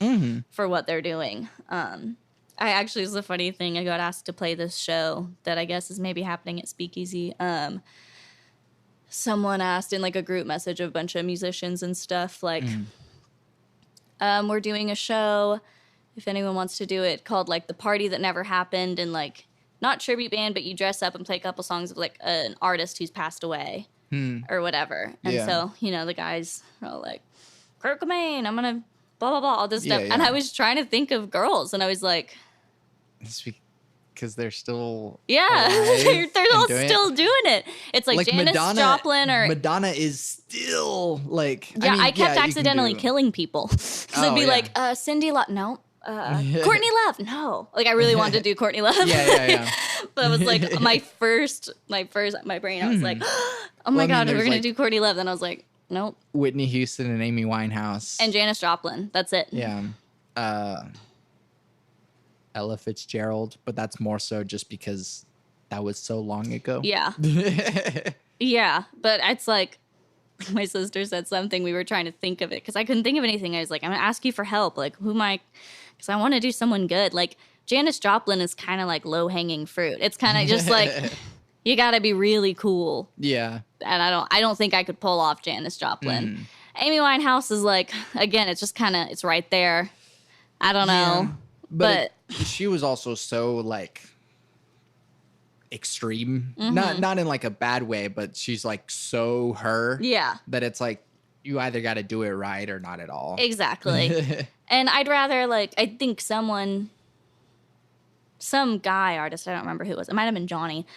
for what they're doing. I actually, it's a funny thing. I got asked to play this show that I guess is maybe happening at Speakeasy. Someone asked in like a group message of a bunch of musicians and stuff, like, we're doing a show, if anyone wants to do it, called like The Party That Never Happened, and like, not tribute band, but you dress up and play a couple songs of like an artist who's passed away or whatever. And so, you know, the guys are all like, Kurt Cobain, I'm going to blah, blah, blah, all this stuff. Yeah. And I was trying to think of girls, and I was like, it's because they're still they're all still doing it. It's like Janis Joplin or Madonna is still like, yeah, I kept accidentally killing people because I'd be like Cyndi Lauper, no, Courtney Love, no, like I really wanted to do Courtney Love. Yeah. But it was like my brain, I was like, oh my god, we're gonna do Courtney Love. Then I was like, nope. Whitney Houston and Amy Winehouse and Janis Joplin. That's it. Yeah. Ella Fitzgerald, but that's more so just because that was so long ago. Yeah. Yeah, but it's like my sister said something, we were trying to think of it because I couldn't think of anything. I was like, I'm gonna ask you for help. Like, who am I? Because I want to do someone good. Like Janis Joplin is kind of like low hanging fruit. It's kind of just like you got to be really cool. Yeah. And I don't think I could pull off Janis Joplin. Amy Winehouse is like, again, it's just kind of, it's right there. I don't know. Yeah, but she was also so like extreme, not in like a bad way, but she's like so her. Yeah. That it's like you either got to do it right or not at all. Exactly. And I'd rather like, I think some guy artist, I don't remember who it was. It might have been Johnny.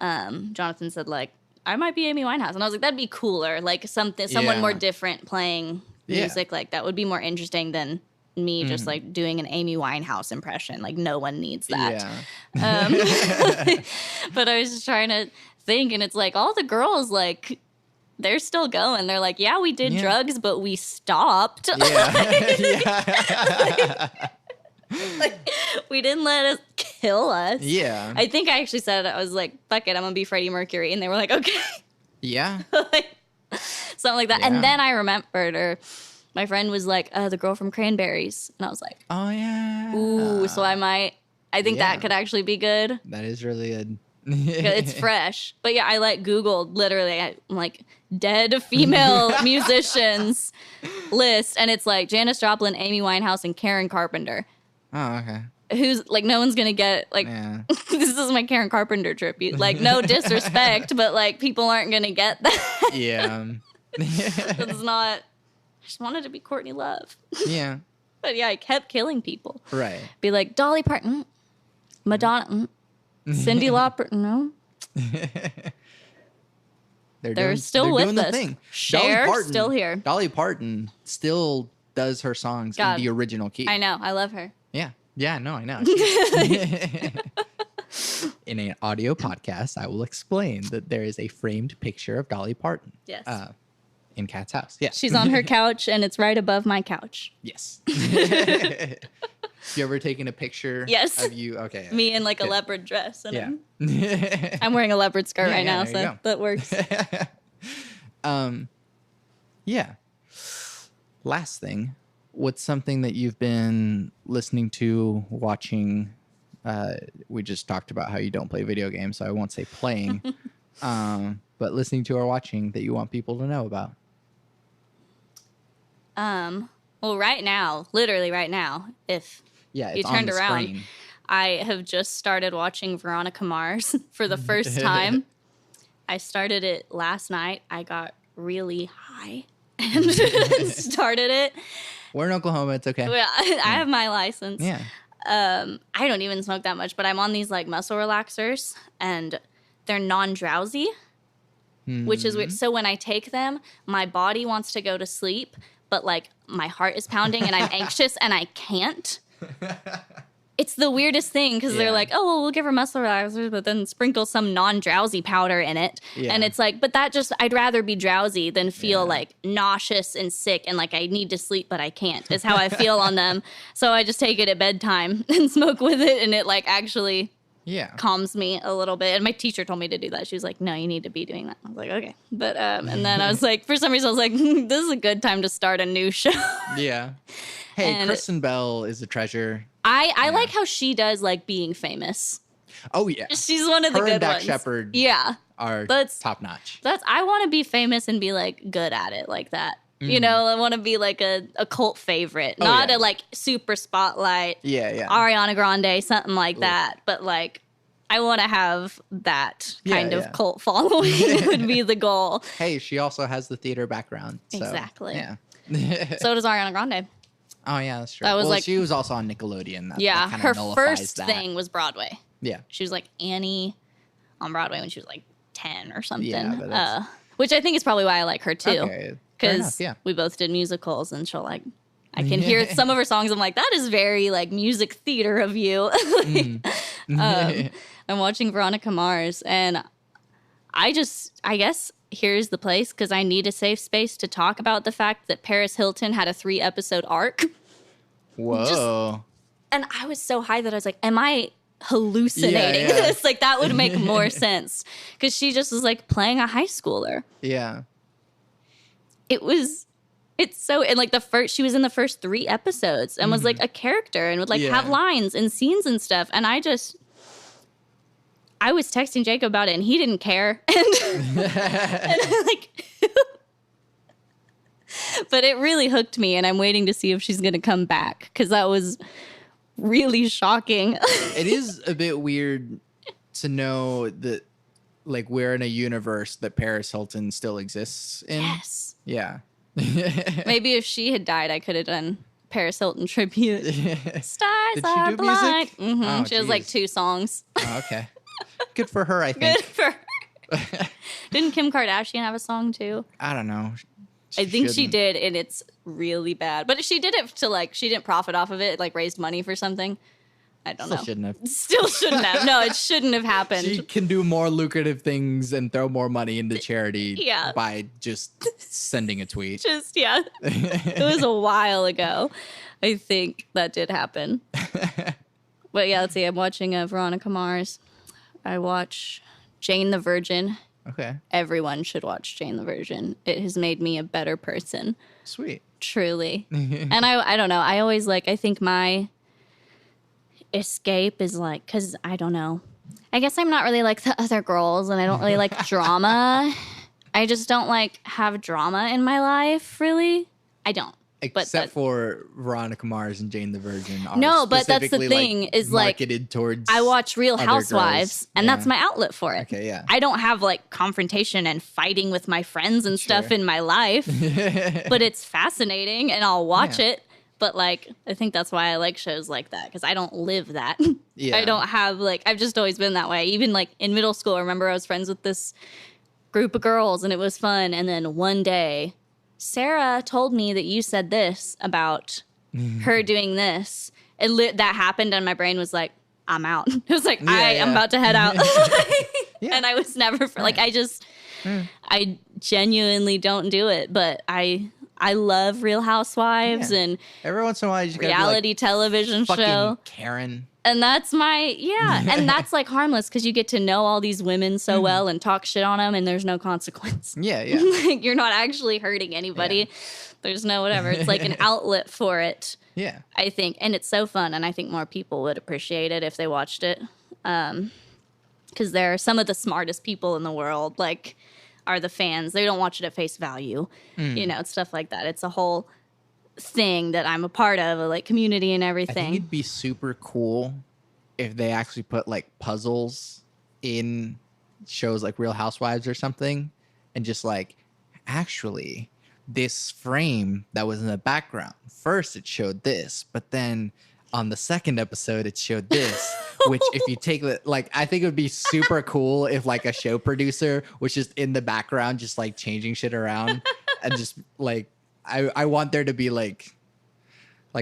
Jonathan said like, I might be Amy Winehouse. And I was like, that'd be cooler. Like someone more different playing music. Like that would be more interesting than me just like doing an Amy Winehouse impression. Like no one needs that. Yeah. But I was just trying to think, and it's like all the girls, like they're still going. They're like, yeah, we did drugs, but we stopped. Yeah. Like, we didn't let it kill us. Yeah. I think I actually said it. I was like, fuck it, I'm gonna be Freddie Mercury. And they were like, okay. Yeah. Like, something like that. Yeah. And then I remembered, my friend was like, the girl from Cranberries. And I was like, oh, yeah. Ooh, so I think that could actually be good. That is really good. It's fresh. But yeah, I like Googled literally, I'm like, dead female musicians list. And it's like Janis Joplin, Amy Winehouse, and Karen Carpenter. Oh, okay. Who's like, no one's going to get, like, this is my Karen Carpenter tribute. Like, no disrespect, but like, people aren't going to get that. Yeah. It's not. I just wanted to be Courtney Love. Yeah. But yeah, I kept killing people. Right. Be like, Dolly Parton, Madonna, Cyndi Lauper, no. They're still with us. Thing. Cher, still here. Dolly Parton still does her songs in the original key. I know. I love her. Yeah. Yeah, no, I know. In an audio podcast, I will explain that there is a framed picture of Dolly Parton. Yes. In Kat's house. Yeah. She's on her couch, and it's right above my couch. Yes. You ever taken a picture Yes. of you? Okay. Me in like a leopard dress. And Yeah. I'm wearing a leopard skirt right now, so that works. Yeah. Last thing, what's something that you've been listening to, watching? We just talked about how you don't play video games, so I won't say playing, but listening to or watching that you want people to know about. Well, right now, literally right now, if you turned around, screen. I have just started watching Veronica Mars for the first time. I started it last night. I got really high and started it. We're in Oklahoma. It's okay. Well, I have my license. Yeah. I don't even smoke that much, but I'm on these like muscle relaxers, and they're non-drowsy, which is weird. So when I take them, my body wants to go to sleep, but like my heart is pounding and I'm anxious and I can't. It's the weirdest thing because they're like, oh, well, we'll give her muscle relaxers, but then sprinkle some non-drowsy powder in it. Yeah. And it's like, but that just, I'd rather be drowsy than feel like nauseous and sick and like I need to sleep, but I can't, is how I feel on them. So I just take it at bedtime and smoke with it, and it like actually calms me a little bit. And my teacher told me to do that. She was like, no, you need to be doing that. I was like, okay. But, and then I was like, for some reason, I was like, this is a good time to start a new show. Yeah. Hey, and Kristen Bell is a treasure. I like how she does like being famous. Oh yeah, she's one of the good Dak ones. Shepard, are top notch. I want to be famous and be like good at it like that. You know, I want to be like a cult favorite, not a like super spotlight. Yeah. Ariana Grande, something like that. But like, I want to have that kind of cult following. Would be the goal. Hey, she also has the theater background. So, exactly. Yeah. So does Ariana Grande. Oh yeah, that's true. That was she was also on Nickelodeon. That her first thing was Broadway. Yeah, she was like Annie on Broadway when she was like 10 or something. Yeah, which I think is probably why I like her too. Because we both did musicals, and she'll like, I can hear some of her songs. I'm like, that is very like music theater of you. I'm watching Veronica Mars, and I guess here's the place because I need a safe space to talk about the fact that Paris Hilton had a 3-episode arc. Whoa. And I was so high that I was like, am I hallucinating this? Like, that would make more sense. Because she just was like playing a high schooler. Yeah. It's so, and like she was in the first 3 episodes and was like a character and would like have lines and scenes and stuff. And I was texting Jacob about it, and he didn't care. And like, but it really hooked me, and I'm waiting to see if she's going to come back because that was really shocking. It is a bit weird to know that, like, we're in a universe that Paris Hilton still exists in. Yes. Yeah. Maybe if she had died, I could have done Paris Hilton tribute. Stars Did are she do blind. music? Oh, she has like 2 songs. Oh, okay. Good for her, I think. Good for her. Didn't Kim Kardashian have a song too? I don't know. I think she did, and it's really bad. But she did it to like, she didn't profit off of it, like raised money for something. I don't know. Still shouldn't have. No, it shouldn't have happened. She can do more lucrative things and throw more money into charity by just sending a tweet. It was a while ago. I think that did happen. But yeah, let's see. I'm watching Veronica Mars. I watch Jane the Virgin. Okay. Everyone should watch Jane the Virgin. It has made me a better person. Sweet. Truly. And I don't know. I always like, I think my escape is like, because I don't know. I guess I'm not really like the other girls, and I don't really like drama. I just don't like have drama in my life, really. I don't. Except for Veronica Mars and Jane the Virgin. No, but that's the thing, is like marketed towards I watch Real Housewives, and that's my outlet for it. Okay, yeah. I don't have like confrontation and fighting with my friends and stuff in my life, but it's fascinating, and I'll watch it. But like, I think that's why I like shows like that, because I don't live that. Yeah. I don't have like, I've just always been that way. Even like in middle school, I remember I was friends with this group of girls, and it was fun. And then one day, Sarah told me that you said this about her doing this. And that happened, and my brain was like, I'm out. It was like, I'm about to head out. And I was never, like, I genuinely don't do it. But I I love Real Housewives and every once in a while you just reality like, television show. Karen. And that's and that's like harmless because you get to know all these women so well and talk shit on them and there's no consequence. Yeah, yeah. Like you're not actually hurting anybody. Yeah. There's no whatever. It's like an outlet for it. Yeah. I think. And it's so fun. And I think more people would appreciate it if they watched it. Because they're some of the smartest people in the world, like, are the fans. They don't watch it at face value. You know, it's stuff like that. It's a whole thing that I'm a part of, like community and everything. I think it'd be super cool if they actually put like puzzles in shows like Real Housewives or something, and just like, actually, this frame that was in the background, first it showed this, but then on the second episode it showed this. Which if you take the, like, I think it would be super cool if like a show producer was just in the background just like changing shit around and just like I want there to be like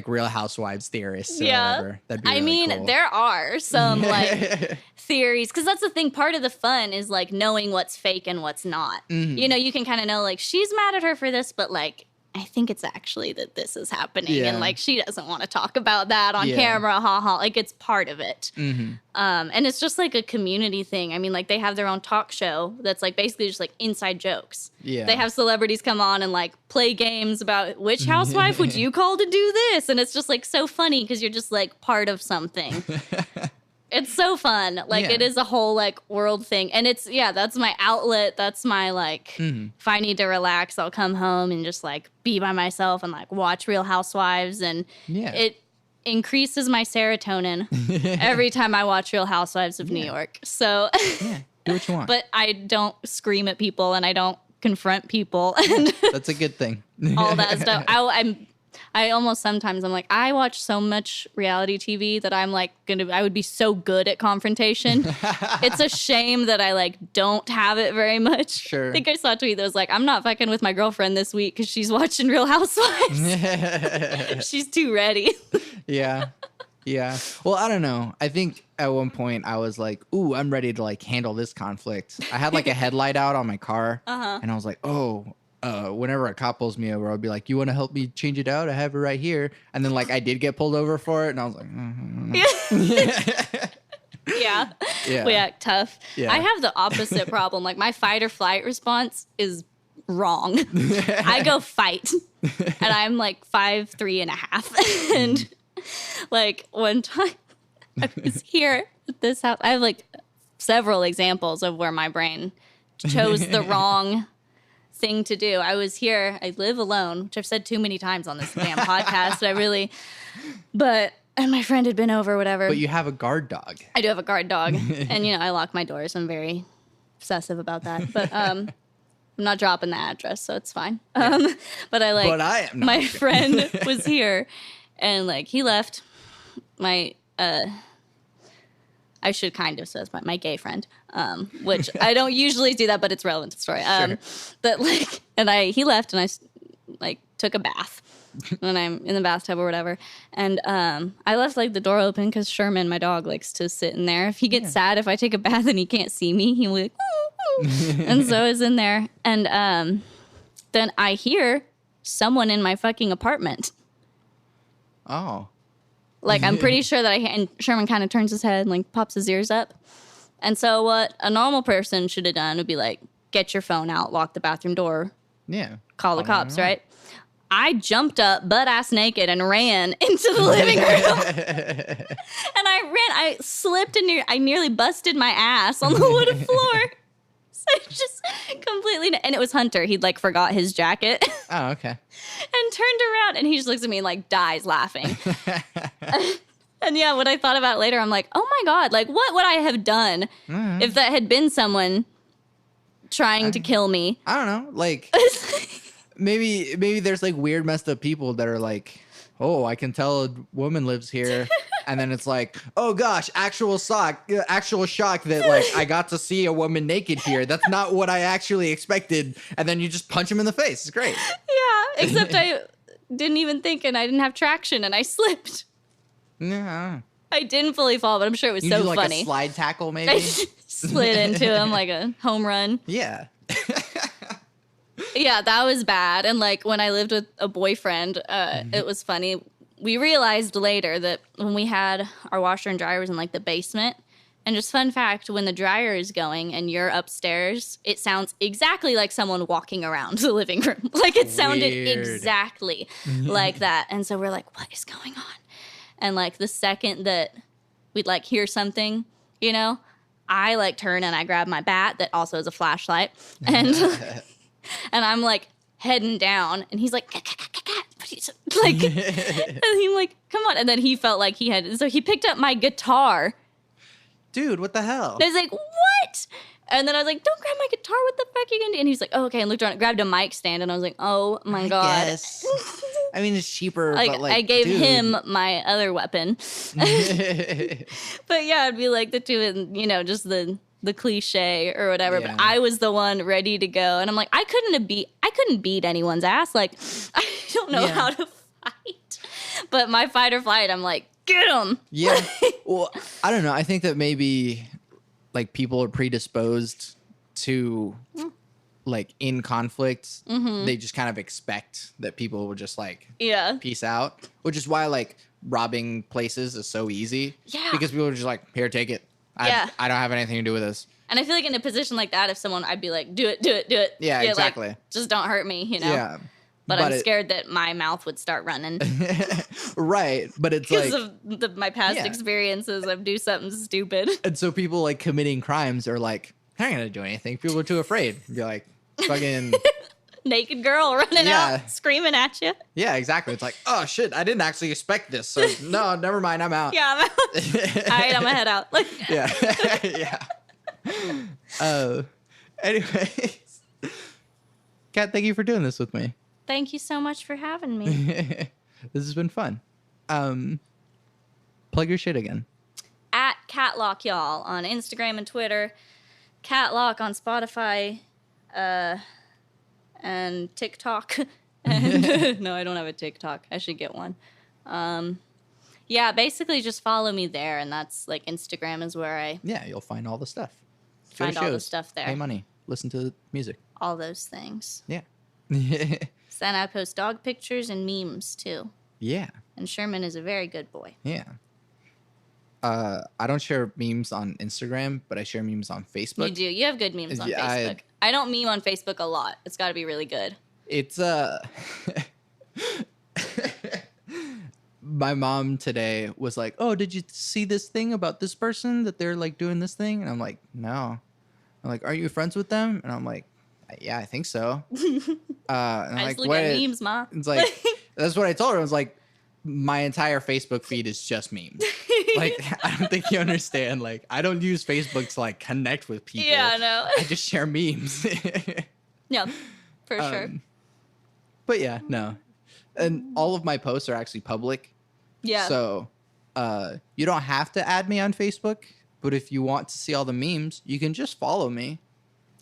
Real Housewives theorists or whatever. That'd be really cool. There are some like theories, because that's the thing. Part of the fun is like knowing what's fake and what's not. You know, you can kind of know like she's mad at her for this, but like I think it's actually that this is happening, and like she doesn't want to talk about that on camera. Like it's part of it, and it's just like a community thing. I mean, like they have their own talk show that's like basically just like inside jokes. Yeah, they have celebrities come on and like play games about which housewife would you call to do this, and it's just like so funny because you're just like part of something. It's so fun. Like it is a whole like world thing. And it's, that's my outlet. That's my like, if I need to relax, I'll come home and just like be by myself and like watch Real Housewives. And it increases my serotonin every time I watch Real Housewives of New York. So do what you want. But I don't scream at people and I don't confront people. And that's a good thing. All that stuff. I almost sometimes I'm like, I watch so much reality TV that I'm like I would be so good at confrontation. It's a shame that I like don't have it very much. Sure. I think I saw a tweet that was like, I'm not fucking with my girlfriend this week because she's watching Real Housewives. She's too ready. Yeah. Well, I don't know. I think at one point I was like, ooh, I'm ready to like handle this conflict. I had like a headlight out on my car and I was like, whenever a cop pulls me over, I'll be like, you want to help me change it out? I have it right here. And then like I did get pulled over for it and I was like, we act tough. I have the opposite problem. Like my fight or flight response is wrong. I go fight and I'm like 5'3.5". And like one time I was here at this house. I have like several examples of where my brain chose the wrong thing to do. I was here. I live alone, which I've said too many times on this damn podcast. And my friend had been over, whatever. But you have a guard dog. I do have a guard dog, and I lock my doors. I'm very obsessive about that. But I'm not dropping the address, so it's fine. But I am not. My friend was here, and like he left. My I should kind of say my gay friend, which I don't usually do that, but it's relevant to the story. But like, he left, and I like took a bath, and I'm in the bathtub or whatever, and I left like the door open because Sherman, my dog, likes to sit in there. If he gets sad if I take a bath and he can't see me, he'll be like, ooh, ooh. And so I was in there, and then I hear someone in my fucking apartment. Oh. Like, I'm pretty sure that and Sherman kind of turns his head and, like, pops his ears up. And so what a normal person should have done would be, like, get your phone out, lock the bathroom door. Yeah. Call the cops, right? I jumped up butt-ass naked and ran into the living room. And I slipped and I nearly busted my ass on the wooden floor. So I just completely... And it was Hunter. He'd, like, forgot his jacket. Oh, okay. And turned around, and he just looks at me and, like, dies laughing. And, when I thought about it later, I'm like, oh, my God. Like, what would I have done if that had been someone trying to kill me? I don't know. Like, maybe there's, like, weird, messed up people that are like, oh, I can tell a woman lives here. And then it's like, oh gosh, actual shock that like I got to see a woman naked here. That's not what I actually expected. And then you just punch him in the face. It's great. Yeah, except I didn't even think, and I didn't have traction, and I slipped. Yeah. I didn't fully fall, but I'm sure it was you so do like funny. A slide tackle, maybe. I slid into him like a home run. Yeah. Yeah, that was bad. And like when I lived with a boyfriend, it was funny. We realized later that when we had our washer and dryer was in like the basement. And just fun fact, when the dryer is going and you're upstairs, it sounds exactly like someone walking around the living room. Like it sounded exactly like that. And so we're like, what is going on? And like the second that we'd like hear something, you know, I like turn and I grab my bat that also has a flashlight. And and I'm like heading down and he's like, like, and he's like, come on. And then he felt like so he picked up my guitar. Dude, what the hell? And I was like, what? And then I was like, don't grab my guitar. What the fuck are you going to do? And he's like, oh, okay. And looked around, grabbed a mic stand. And I was like, oh, my God. Guess. I mean, it's cheaper, like, but like, I gave dude. him my other weapon. But yeah, it'd be like the two, and you know, just the cliche or whatever. Yeah. But I was the one ready to go. And I'm like, I couldn't beat anyone's ass. Like, I don't know how to fight. But my fight or flight, I'm like, get him. Yeah. Well, I don't know. I think that maybe like people are predisposed to like in conflicts, they just kind of expect that people will just like peace out, which is why like robbing places is so easy. Yeah. Because people are just like, here, take it. I don't have anything to do with this. And I feel like in a position like that, if someone, I'd be like, do it. Yeah, exactly. Like, just don't hurt me, you know? Yeah. But I'm scared that my mouth would start running. Right. But it's like... Because of my past experiences of do something stupid. And so people like committing crimes are like, I'm not going to do anything. People are too afraid. You're like, fucking... Naked girl running out, screaming at you. Yeah, exactly. It's like, oh, shit, I didn't actually expect this. So, no, never mind. I'm out. Yeah, I'm out. All right, I'm going to head out. Yeah. Anyways. Kat, thank you for doing this with me. Thank you so much for having me. This has been fun. Plug your shit again. At Catlock, y'all, on Instagram and Twitter. Catlock on Spotify and TikTok. And no, I don't have a TikTok. I should get one. Yeah, basically just follow me there, and that's like Instagram is where I... Yeah, you'll find all the stuff. Find all the stuff there. Pay money. Listen to music. All those things. Yeah. So then I post dog pictures and memes, too. Yeah. And Sherman is a very good boy. Yeah. I don't share memes on Instagram, but I share memes on Facebook. You do. You have good memes on Facebook. I don't meme on Facebook a lot. It's got to be really good. It's my mom today was like, "Oh, did you see this thing about this person that they're like doing this thing?" And I'm like, "No." I'm like, "Are you friends with them?" And I'm like, "Yeah, I think so." And I just look at memes, Ma. It's like that's what I told her. I was like, my entire Facebook feed is just memes. Like, I don't think you understand. Like, I don't use Facebook to like connect with people. Yeah, no. I just share memes. Yeah, for sure. But yeah, no. And all of my posts are actually public. Yeah. So you don't have to add me on Facebook, but if you want to see all the memes, you can just follow me.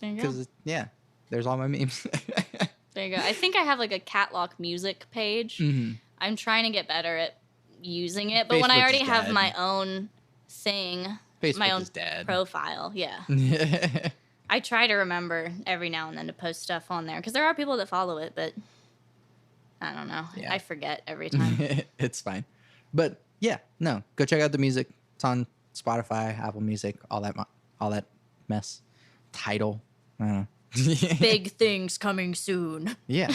There you go. Because, there's all my memes. There you go. I think I have like a Catlock music page. Mm-hmm. I'm trying to get better at using it, but Facebook when I already is have dead. my own thing, Facebook my own is dead. profile, I try to remember every now and then to post stuff on there because there are people that follow it, but I don't know. Yeah. I forget every time. It's fine. But yeah, no, go check out the music. It's on Spotify, Apple Music, all that mess. Tidal. I don't know. Big things coming soon. Yeah.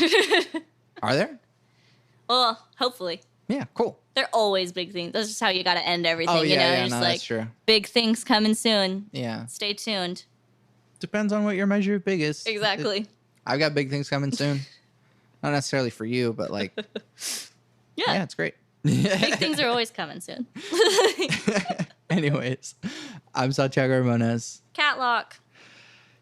Are there? Well, hopefully. Yeah, cool. They're always big things. That's just how you got to end everything. Oh, yeah, you know? yeah, You're just like, that's true. Big things coming soon. Yeah. Stay tuned. Depends on what your measure of big is. Exactly. I've got big things coming soon. Not necessarily for you, but like, yeah, it's great. Big things are always coming soon. Anyways, I'm Santiago Ramones. Catlock.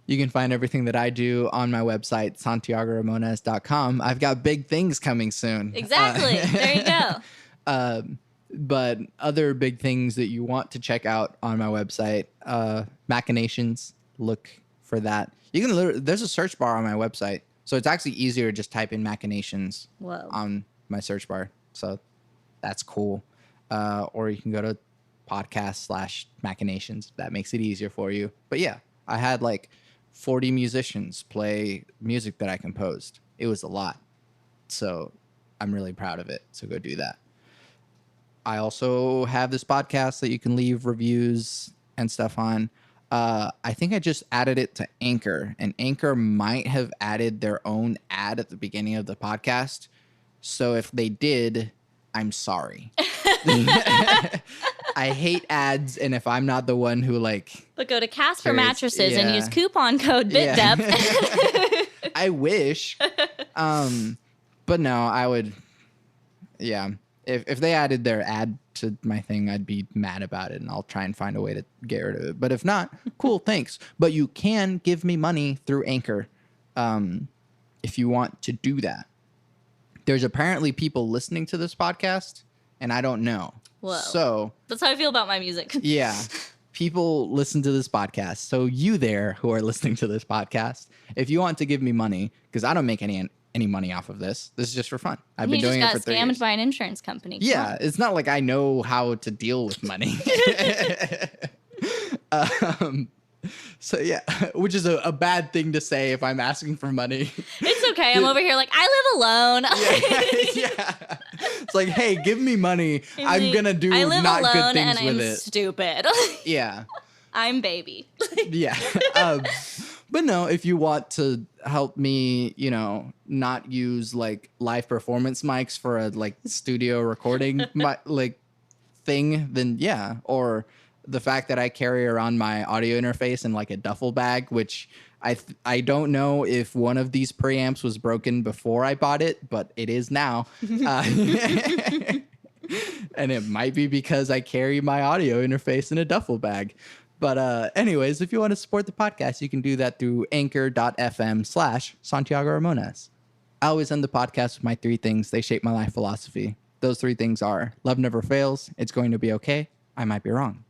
You can find everything that I do on my website, santiagoramones.com. I've got big things coming soon. Exactly. There you go. But other big things that you want to check out on my website, Machinations, look for that. You can there's a search bar on my website. So it's actually easier to just type in Machinations on my search bar. So that's cool. Or you can go to podcast/Machinations. That makes it easier for you. But yeah, I had like 40 musicians play music that I composed. It was a lot. So I'm really proud of it. So go do that. I also have this podcast that you can leave reviews and stuff on. I think I just added it to Anchor, and Anchor might have added their own ad at the beginning of the podcast. So if they did, I'm sorry. I hate ads, and if I'm not the one who But go to Casper Mattresses and use coupon code BitDep. I wish. But no, I would. Yeah. If they added their ad to my thing, I'd be mad about it, and I'll try and find a way to get rid of it. But if not, cool, thanks. But you can give me money through Anchor if you want to do that. There's apparently people listening to this podcast, and I don't know. Whoa. So that's how I feel about my music. Yeah. People listen to this podcast. So you there who are listening to this podcast, if you want to give me money, because I don't make any money off of this. This is just for fun. I've been doing it for 3 years. You just got scammed by an insurance company. Yeah, it's not like I know how to deal with money. So yeah, which is a bad thing to say if I'm asking for money. It's okay. I'm over here like, I live alone. Yeah. It's like, hey, give me money. I'm going to do not good things with it. I'm stupid. Yeah. I'm baby. Yeah. But no, if you want to help me, not use live performance mics for a studio recording thing, then yeah. Or the fact that I carry around my audio interface in a duffel bag, which I don't know if one of these preamps was broken before I bought it, but it is now. And it might be because I carry my audio interface in a duffel bag. But anyways, if you want to support the podcast, you can do that through anchor.fm/Santiago Ramones. I always end the podcast with my 3 things. They shape my life philosophy. Those 3 things are: love never fails. It's going to be okay. I might be wrong.